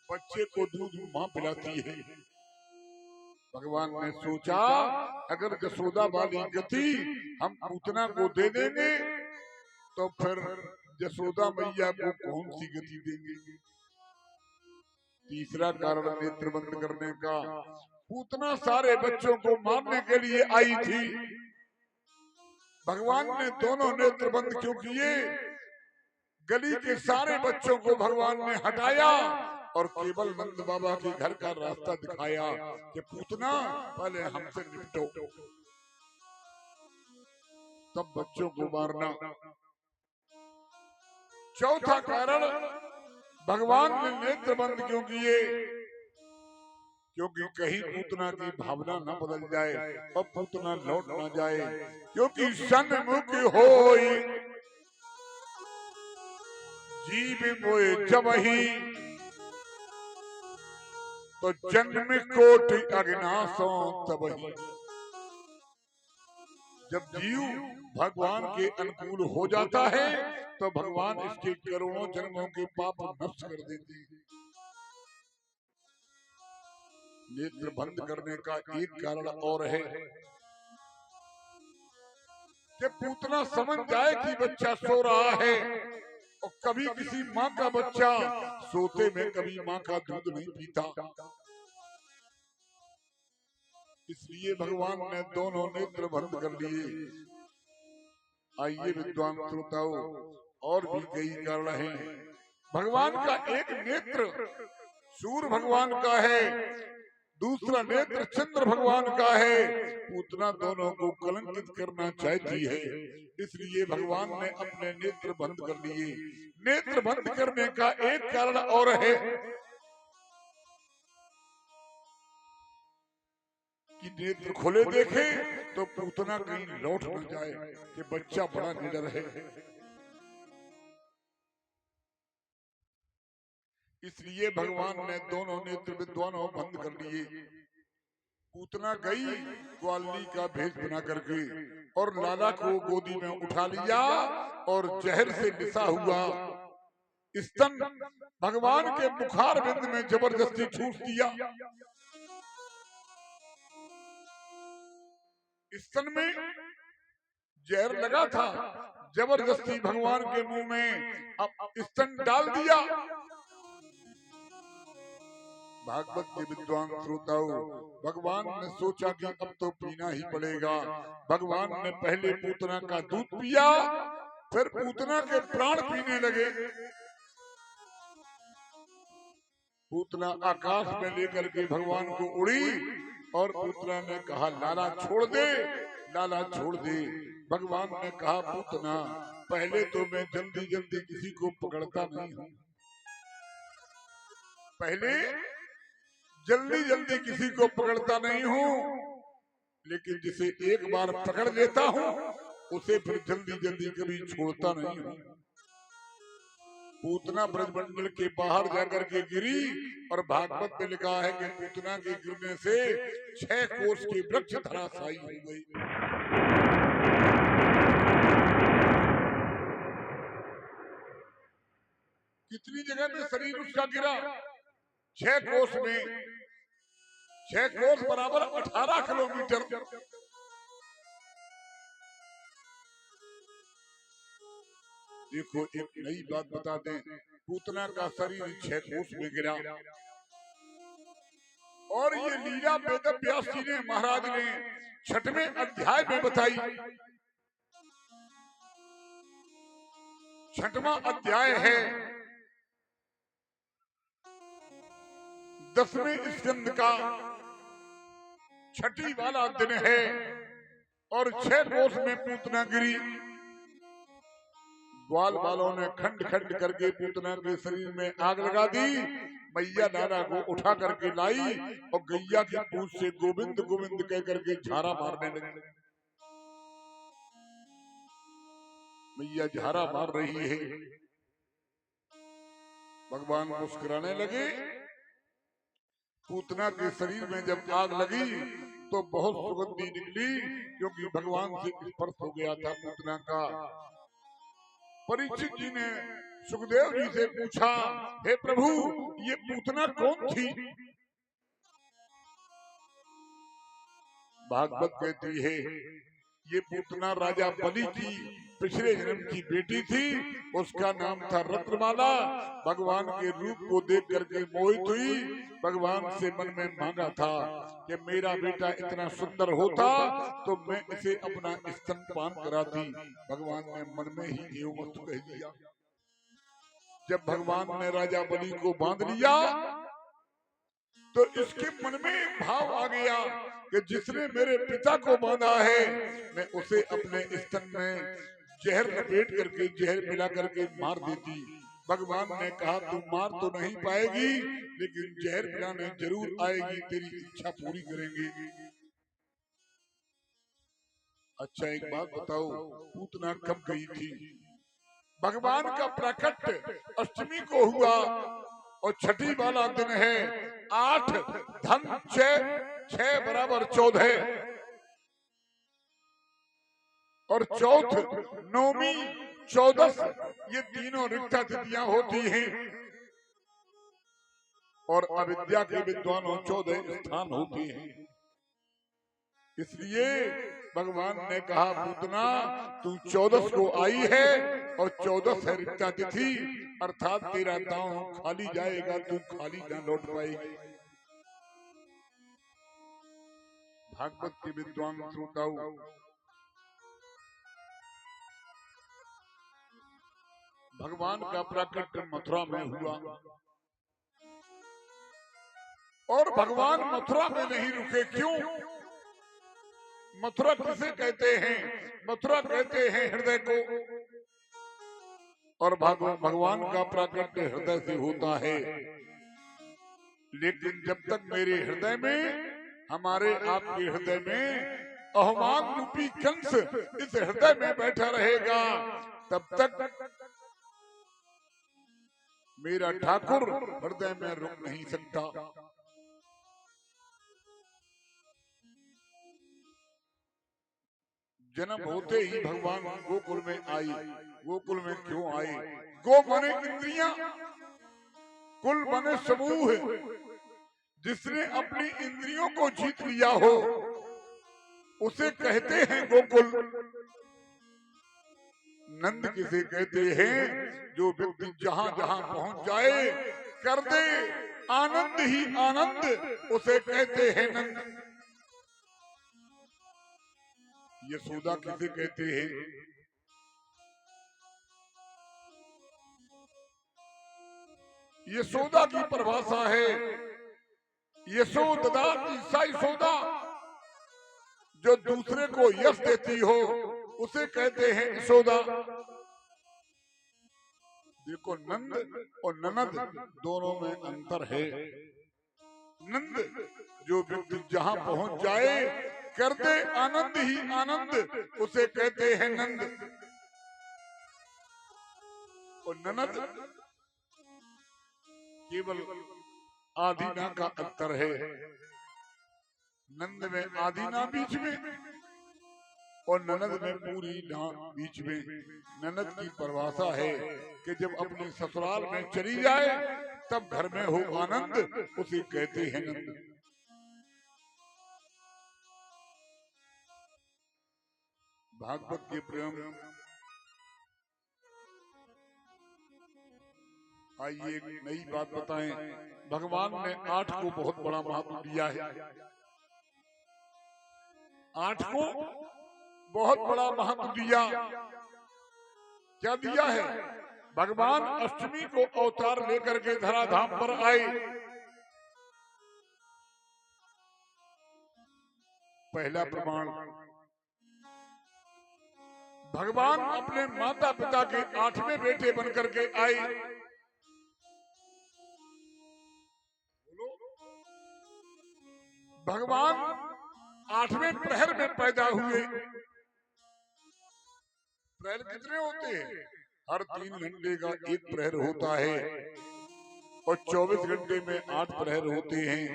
Speaker 1: बच्चे को दूध मां पिलाती है। भगवान ने सोचा अगर यशोदा वाली गति हम पूतना को दे देंगे तो फिर यशोदा मैया को कौन सी गति देंगे। तीसरा कारण नेत्र बंद करने का, पूतना सारे बच्चों को मारने के लिए आई थी। भगवान ने दोनों नेत्र बंद क्यों किए? गली के सारे बच्चों को भगवान ने हटाया और केवल नंद बाबा के घर का रास्ता दिखाया कि पूतना पहले हमसे निपटो, तब बच्चों को मारना। चौथा कारण भगवान ने नेत्र बंद क्यों किए? क्योंकि कहीं पूतना की भावना न बदल जाए और पूतना लौट न जाए। क्योंकि सन्मुख होई जीव मोए जब ही, तो जन्म कोटि अज्ञासों तबही। जब जीव भगवान के अनुकूल हो जाता है तो भगवान इसके करोड़ों जन्मों के पाप नष्ट कर देते हैं। नेत्र बंद करने का एक कारण और है कि पूतना समझ जाए कि बच्चा सो रहा है, और कभी किसी माँ का बच्चा सोते में कभी माँ का दूध नहीं पीता। इसलिए भगवान ने दोनों नेत्र बंद कर लिए। आइए विद्वान श्रोताओं, और भी कई कारण हैं। भगवान का एक नेत्र सूर्य भगवान का है, दूसरा नेत्र चंद्र भगवान का है। पूतना दोनों को कलंकित करना चाहती है, इसलिए भगवान ने अपने नेत्र बंद कर लिए। नेत्र बंद करने का एक कारण और है कि नेत्र खुले देखे तो पूतना कहीं लौट न जाए कि बच्चा बड़ा निडर है। इसलिए भगवान ने दोनों नेत्र विद्वानों बंद कर लिए। पूतना गई ग्वाली का भेष बना करके और लाला को गोदी में उठा लिया और जहर से लिसा हुआ स्तन भगवान के मुखार बिंद में जबरदस्ती ठूस दिया। स्तन में जहर लगा था, जबरदस्ती भगवान के मुंह में अब स्तन डाल दिया। भागवत के विद्वान श्रोताओं, भगवान ने सोचा कि अब तो पीना ही पड़ेगा। भगवान ने पहले पूतना का दूध पिया, फिर पूतना के प्राण पीने लगे। पूतना आकाश में लेकर के भगवान को उड़ी और पूतना ने कहा लाला छोड़ दे, लाला छोड़ दे। भगवान ने कहा पूतना पहले तो मैं जल्दी जल्दी किसी को पकड़ता नहीं हूँ, पहले जल्दी जल्दी किसी को पकड़ता नहीं हूँ, लेकिन जिसे एक बार पकड़ लेता हूँ उसे फिर जल्दी जल्दी कभी छोड़ता नहीं हूँ। पूतना ब्रजमंडल के बाहर जाकर के गिरी और भागवत में लिखा है कि पूतना के गिरने से 6 कोस के वृक्ष धराशायी हो गई। कितनी जगह में शरीर उसका गिरा? 6 कोस में। 6 कोस बराबर 18 किलोमीटर। देखो एक नई बात बता दें, पूतना का शरीर 6 कोस में गिरा और ये लीला वेद व्यास जी ने महाराज ने 6वें अध्याय में बताई। 6वां अध्याय है 10वें स्कंद का 6ठी वाला दिन है और 6 कोस में पूतना गिरी। ग्वाल वालों ने खंड खंड करके पूतना के शरीर में आग लगा दी। मैया नाना को उठा करके लाई और गैया की पूंछ से गोविंद गोविंद कह करके झारा मारने लगी। मैया झारा मार रही है, भगवान मुस्कुराने लगे। पूतना के शरीर में जब आग लगी तो बहुत सुगंधी निकली, क्योंकि भगवान से स्पर्श हो गया था पूतना का। परीक्षित जी ने सुखदेव जी से पूछा, हे प्रभु ये पूतना कौन थी? भागवत कहती है ये पूतना राजा बलि की पिछले जन्म की बेटी थी। उसका नाम था रत्नमाला। भगवान के रूप को देख करके मोहित हुई। भगवान से मन में मांगा था कि मेरा बेटा इतना सुंदर होता तो मैं इसे अपना स्तनपान कराती। भगवान ने मन में ही एवं वस्तु कह दिया। जब भगवान ने राजा बलि को बांध लिया तो इसके मन में एक भाव आ गया कि जिसने मेरे पिता को बांधा है मैं उसे अपने स्तन में जहर लपेट करके जहर मिला करके मार देती। भगवान ने कहा तू मार तो नहीं पाएगी, लेकिन जहर मिलाने जरूर आएगी, तेरी इच्छा पूरी करेंगे। अच्छा एक बात बताओ, पूतना कब गई थी? भगवान का प्राकट्य अष्टमी को हुआ और 6ठी वाला दिन है 8 धन 6 बराबर 14 और चौथ नौमी 14 ये तीनों रिक्ता तिथियां होती हैं और अविद्या के विद्वानों 14 स्थान होते हैं। इसलिए भगवान ने कहा पूतना तू 14 को आई है और 14 है रिक्ता तिथि, अर्थात तेरा दांव खाली जाएगा, तू खाली न लौट पाएगी। भागवत के विद्वान श्रोताओं, भगवान का प्राकट्य मथुरा में हुआ और भगवान मथुरा में नहीं रुके। क्यों? मथुरा किसे कहते हैं? मथुरा कहते हैं हृदय को, और भगवान का प्राकट्य हृदय से होता है। लेकिन जब तक मेरे हृदय में, हमारे आपके हृदय में अहमान रूपी कंस इस हृदय में बैठा रहेगा, तब तक मेरा ठाकुर हृदय में रुक नहीं सकता। जन्म होते ही भगवान गोकुल में आई। गोकुल में क्यों आई? गो माने इंद्रियां, कुल माने समूह। जिसने अपनी इंद्रियों को जीत लिया हो उसे कहते हैं गोकुल। नंद किसे कहते हैं? जो व्यक्ति जहां जहां पहुंच जाए कर दे आनंद ही आनंद, उसे कहते हैं नंद। यशोदा किसे कहते हैं? यशोदा की परिभाषा है यशोदा यशोदा। जो दूसरे को यश देती हो उसे कहते हैं यशोदा। देखो, नंद और ननद दोनों में अंतर है। नंद जो व्यक्ति जहां पहुंच जाए कर दे आनंद ही आनंद, उसे कहते हैं नंद। और ननद केवल आदि ना का अंतर है। नंद में आदि ना बीच में और ननद में पूरी ना बीच में। ननद की परिभाषा है कि जब अपने ससुराल में चली जाए तब घर में हो आनंद, उसे कहते हैं नंद। भागवत के प्रेम, आइए एक नई बात बताएं। भगवान ने 8 को बहुत बड़ा महत्व दिया है। 8 को बहुत बड़ा महत्व दिया। क्या दिया है? भगवान अष्टमी को अवतार लेकर के धराधाम पर आए। पहला प्रमाण, भगवान अपने माता पिता के 8वें बेटे बनकर के आए। भगवान 8वें प्रहर में पैदा हुए। प्रहर कितने होते हैं? हर 3 घंटे का एक प्रहर होता है और 24 घंटे में 8 प्रहर होते हैं।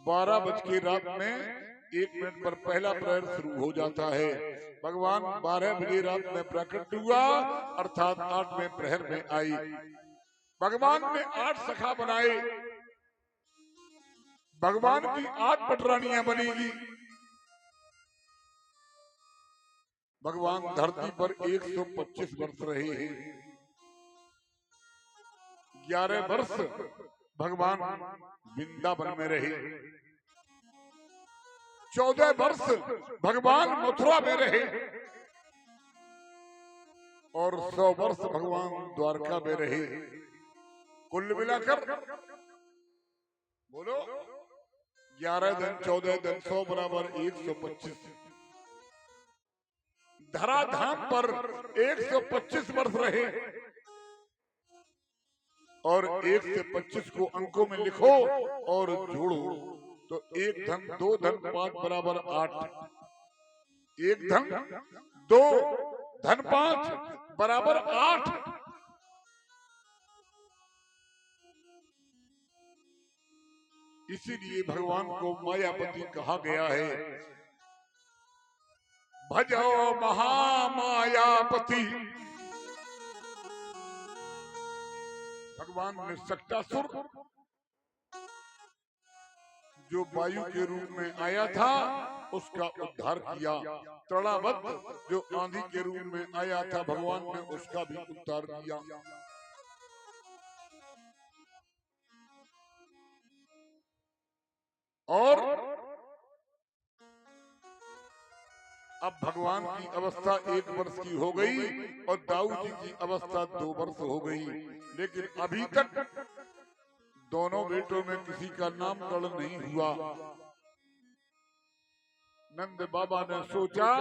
Speaker 1: 12 बज के रात में 1 मिनट पर पहला प्रहर शुरू हो जाता है। भगवान 12 बजे रात में प्रकट हुआ, अर्थात 8वें प्रहर में आई। भगवान ने 8 सखा बनाए। भगवान की 8 पटरानियां बनेगी। भगवान धरती पर 125 वर्ष रहे हैं। 11 वर्ष भगवान वृंदावन में रहे। 14 वर्ष भगवान मथुरा में रहे और 100 वर्ष भगवान द्वारका में रहे। कुल मिलाकर बोलो, 11 दिन 14 दिन 100 बराबर 125। धराधाम पर 125 वर्ष रहे और 1 से 25 को अंकों में लिखो और जोड़ो तो 1 धन 2 धन 5 बराबर 8। 1 धन 2 धन 5 बराबर 8। इसीलिए भगवान को मायापति कहा गया है। भजो महामायापति। भगवान ने सक्टासुर जो वायु के रूप में आया था उसका उद्धार किया। तड़ावत जो आंधी के रूप में आया था भगवान ने उसका भी उद्धार किया। और अब भगवान की अवस्था 1 वर्ष की हो गई और दाऊद जी की अवस्था 2 वर्ष हो गई। लेकिन अभी तक दोनों बेटों में किसी का नामकरण नहीं हुआ। नंद बाबा ने सोचा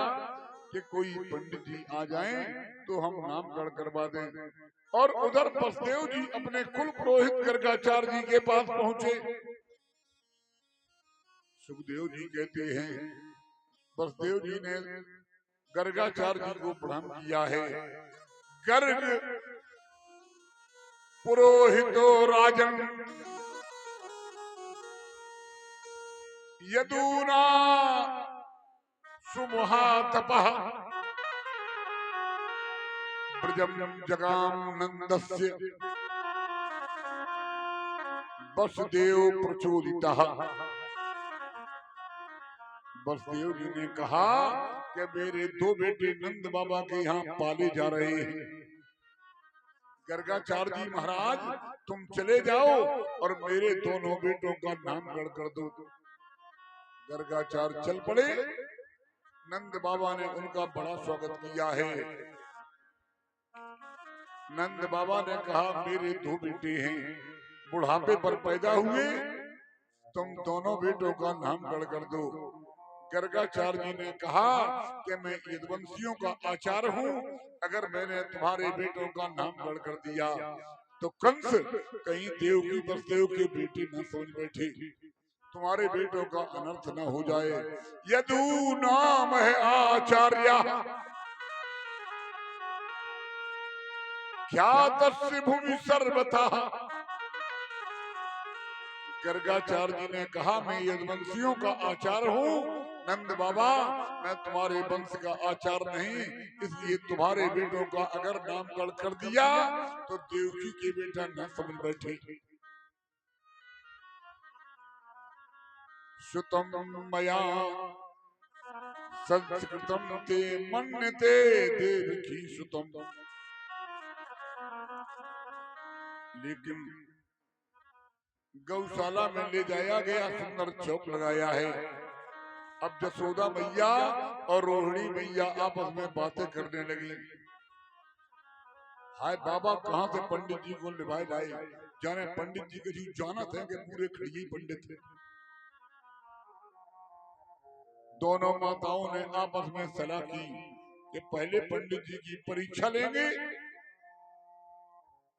Speaker 1: कि कोई पंडित जी आ जाएं तो हम नामकरण करवा दें। और उधर बसदेव जी अपने कुल पुरोहित गर्गाचार्य जी के पास पहुंचे। सुखदेव जी कहते हैं बसदेव जी ने गर्गाचार्य जी को प्रणाम किया है। गर्ग पुरोहितो राजन यदूना सुमहातपः ब्रजम जगाम नंदस्य वसुदेव प्रचोदितः। वसुदेव जी ने कहा कि मेरे दो बेटे नंद बाबा के यहाँ पाले जा रहे हैं। गर्गाचार्य जी महाराज तुम चले जाओ और मेरे दोनों बेटों का नामकरण कर दो। गर्गाचार्य चल पड़े। नंद बाबा ने उनका बड़ा स्वागत किया है। नंद बाबा ने कहा मेरे दो बेटे हैं, बुढ़ापे पर पैदा हुए, तुम दोनों बेटों का नामकरण कर दो। गर्गाचार्य जी ने कहा कि मैं यदुवंशियों का आचार्य हूँ, अगर मैंने तुम्हारे बेटों का नामकरण कर दिया तो कंस कहीं देवकी वसुदेव के बेटे न समझ बैठे, तुम्हारे बेटों का अनर्थ न हो जाए। यदु नाम है आचार्य ख्यातस्य भूमि सर्वथा। गर्गाचार्य जी ने कहा मैं यदुवंशियों का आचार्य हूँ, नंद बाबा मैं तुम्हारे वंश का आचार्य नहीं, इसलिए तुम्हारे बेटों का अगर नामकरण कर दिया तो देवकी के बेटा न समझ बैठे। श्रुतम मया संस्कृतम ते मन्यते देवकी श्रुतम। लेकिन गौशाला में ले जाया गया, सुंदर चौक लगाया है। अब जसोदा मैया और रोहिणी मैया आपस में बातें करने लगी। हाय बाबा कहाँ से पंडित जी को निभाए लाए, जाने पंडित जी के जी जाना थे कि पूरे खड़िए पंडित थे। दोनों माताओं ने आपस में सलाह की कि पहले पंडित जी की परीक्षा लेंगे,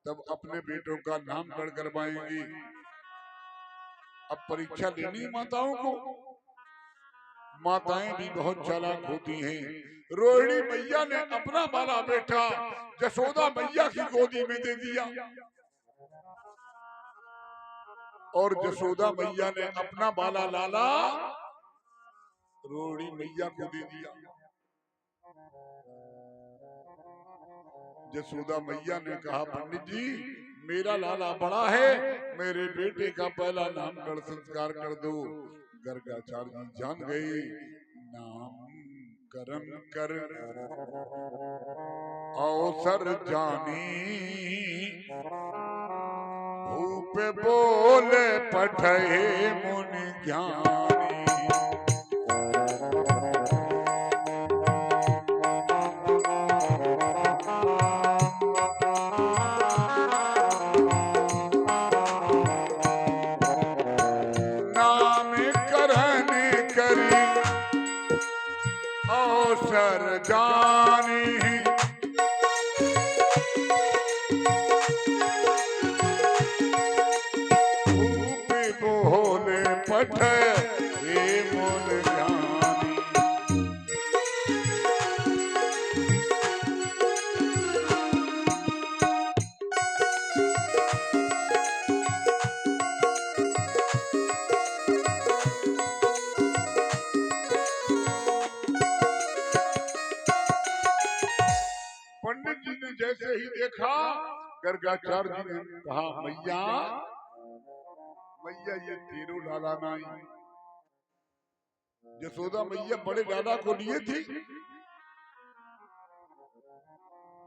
Speaker 1: तब अपने बेटों का नामकरण करवाएंगे। अब परीक्षा लेनी माताओं को। माताएं भी बहुत चालाक होती हैं। रोहिणी मैया ने अपना वाला बेटा जसोदा मैया की गोदी में दे दिया और जसोदा मैया ने अपना वाला लाला रोहिणी मैया को दे दिया। जसोदा मैया ने कहा पंडित जी मेरा लाला बड़ा है, मेरे बेटे का पहला नामकरण संस्कार कर दो। गर्गाचार्य जी जान गए नामकरण कर अवसर जानी, भूप बोले पठे मुनि ज्ञानी। अवसर जानी, भूप बोले पठे मुनि ज्ञानी। पंडित जी ने जैसे ही देखा, गर्गाचार्य जी ने कहा मैया मैया ये तेरो लाला नहीं। जसोदा मैया बड़े लाला को लिए थी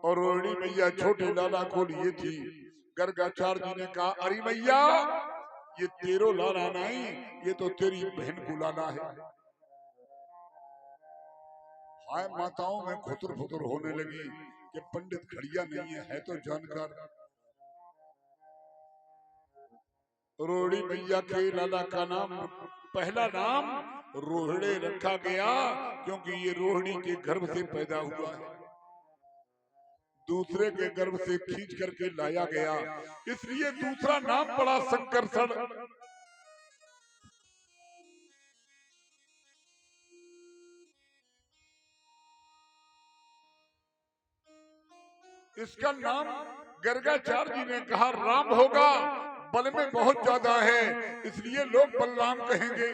Speaker 1: और रोहिणी मैया छोटे लाला को लिए थी। गर्गाचार्य जी ने कहा अरे मैया ये तेरो लाला नहीं, ये तो तेरी बहन को लाला है। हाय माताओं में खुतर फुतर होने लगी कि पंडित खड़िया नहीं है तो जानकार। रोहिणी मैया के लाला का नाम पहला नाम रोहिणी रखा गया क्योंकि ये रोहिणी के गर्भ से पैदा हुआ है, दूसरे के गर्भ से खींच करके लाया गया, इसलिए दूसरा नाम पड़ा संकर्षण। इसका नाम गर्गाचार्य जी ने कहा राम होगा, बल में बहुत ज्यादा है, इसलिए लोग बलराम कहेंगे।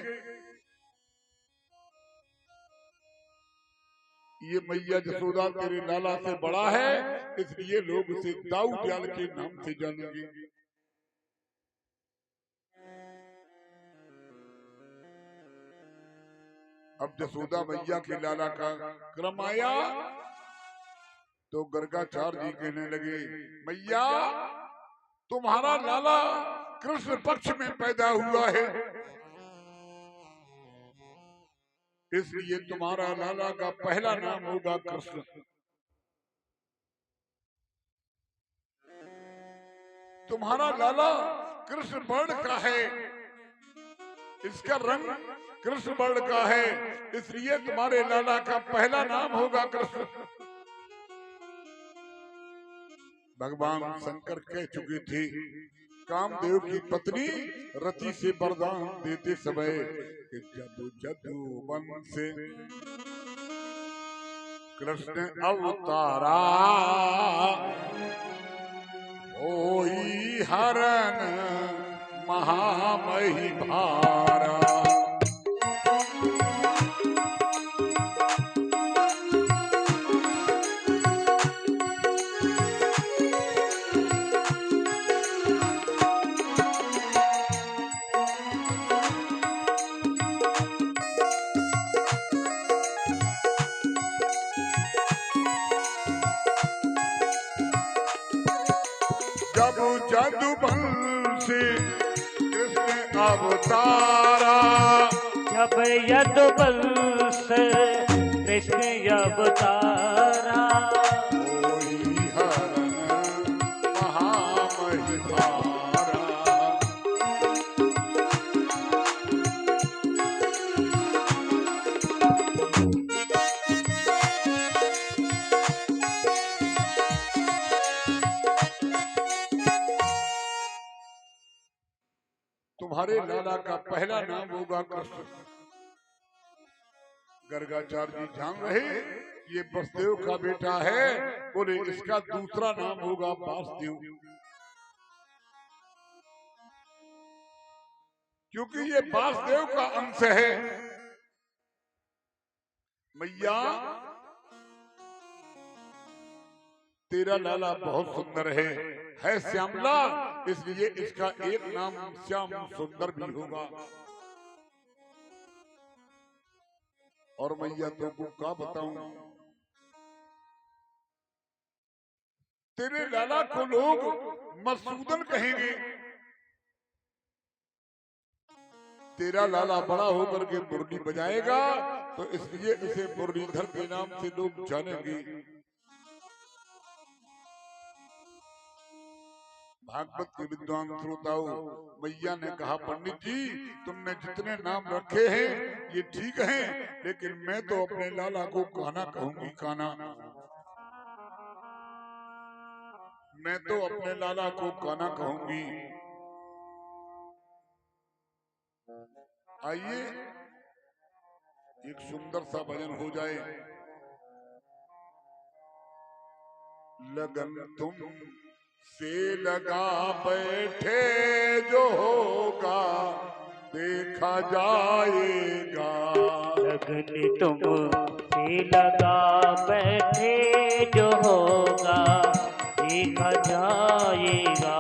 Speaker 1: ये मैया जसोदा तेरे लाला से बड़ा है, इसलिए लोग उसे दाऊ दयाल के नाम से जानेंगे। अब जसोदा मैया के लाला का क्रम आया तो गर्गाचार्य जी कहने लगे, मैया तुम्हारा लाला कृष्ण पक्ष में पैदा हुआ है, इसलिए तुम्हारा लाला का पहला नाम होगा कृष्ण। तुम्हारा लाला कृष्ण वर्ण का है, इसका रंग कृष्ण वर्ण का है, इसलिए तुम्हारे लाला का पहला नाम होगा कृष्ण। भगवान शंकर कह चुके थे, कामदेव की पत्नी रति से वरदान देते समय कि जब जदुवन से कृष्ण अवतारा, होई हरण महामही भारा। जब जदुवन से कृष्ण अवतारा,
Speaker 2: जब यदुवंश कृष्ण अवतारा,
Speaker 1: होई हरण महामही भारा। तुम्हारे लाला का पहला नाम होगा कृष्ण। गर्गाचार्य जी जान रहे ये वसुदेव का बेटा है, बोले इसका दूसरा नाम होगा वासुदेव, क्योंकि ये वासुदेव का अंश है। मैया तेरा लाला बहुत सुंदर है श्यामला, इसलिए इसका एक नाम श्याम सुंदर भी होगा। और मैया तुमको क्या बताऊं, तेरे लाला को लोग मधुसूदन कहेंगे। तेरा लाला बड़ा होकर के मुरली बजाएगा, तो इसलिए इसे मुरलीधर के नाम से लोग जानेंगे। भागवत के विद्वान श्रोताओं, मैया ने कहा पंडित जी तुमने जितने नाम रखे हैं ये ठीक हैं, लेकिन मैं तो अपने लाला को कान्हा कहूंगी। कान्हा, मैं तो अपने लाला को कान्हा कहूंगी। आइए एक सुंदर सा भजन हो जाए। लगन तुम से लगा बैठे जो होगा देखा जाएगा।
Speaker 2: लगन तुम से लगा बैठे जो होगा देखा जाएगा।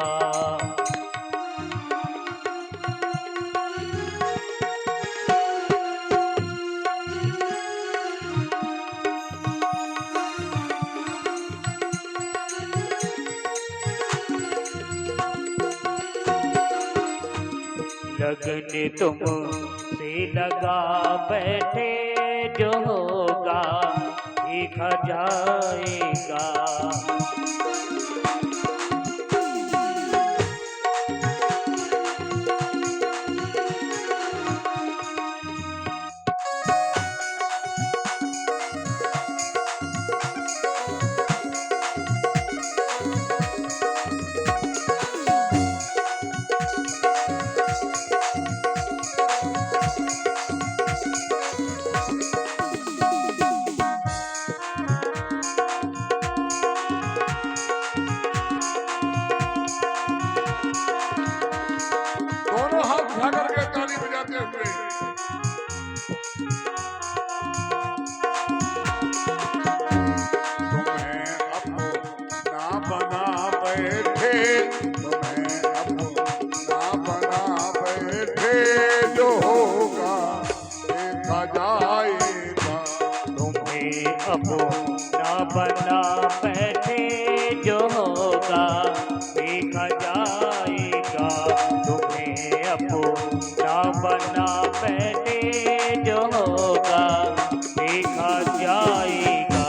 Speaker 2: लगन तुम से लगा बैठे जो होगा देखा जाएगा। अपना बना बैठे जो होगा देखा जाएगा। तुम्हें अपना बना बैठे जो होगा देखा जाएगा।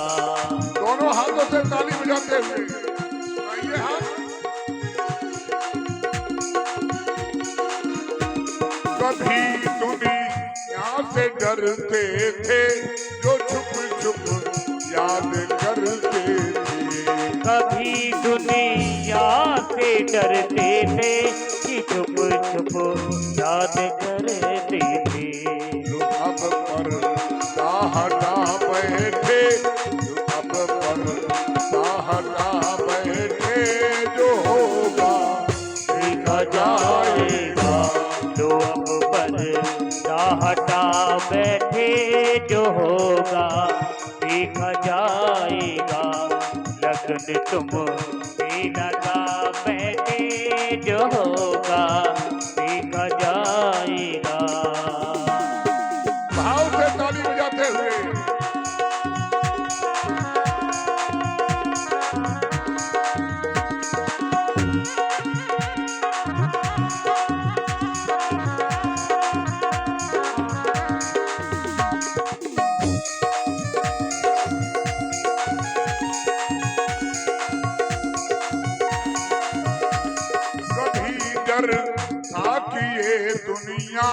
Speaker 1: दोनों हाथों से ताली बजाते हुए आइए हम। कभी दुनिया से डरते थे जो छुप छुप याद करते थे।
Speaker 2: कभी दुनिया से डरते थे कि छुप छुप याद करते थे।
Speaker 1: जो अब पर्दा हटा बैठे, जो अब पर्दा हटा बैठे जो होगा
Speaker 2: देखा जाएगा। जो अब पर्दा हटा बैठे जो होगा देखा जाएगा। लगन तुम से लगा बैठे जो होगा देखा जाएगा।
Speaker 1: भाव से ताली बजाते हुए कभी डर था कि ये दुनिया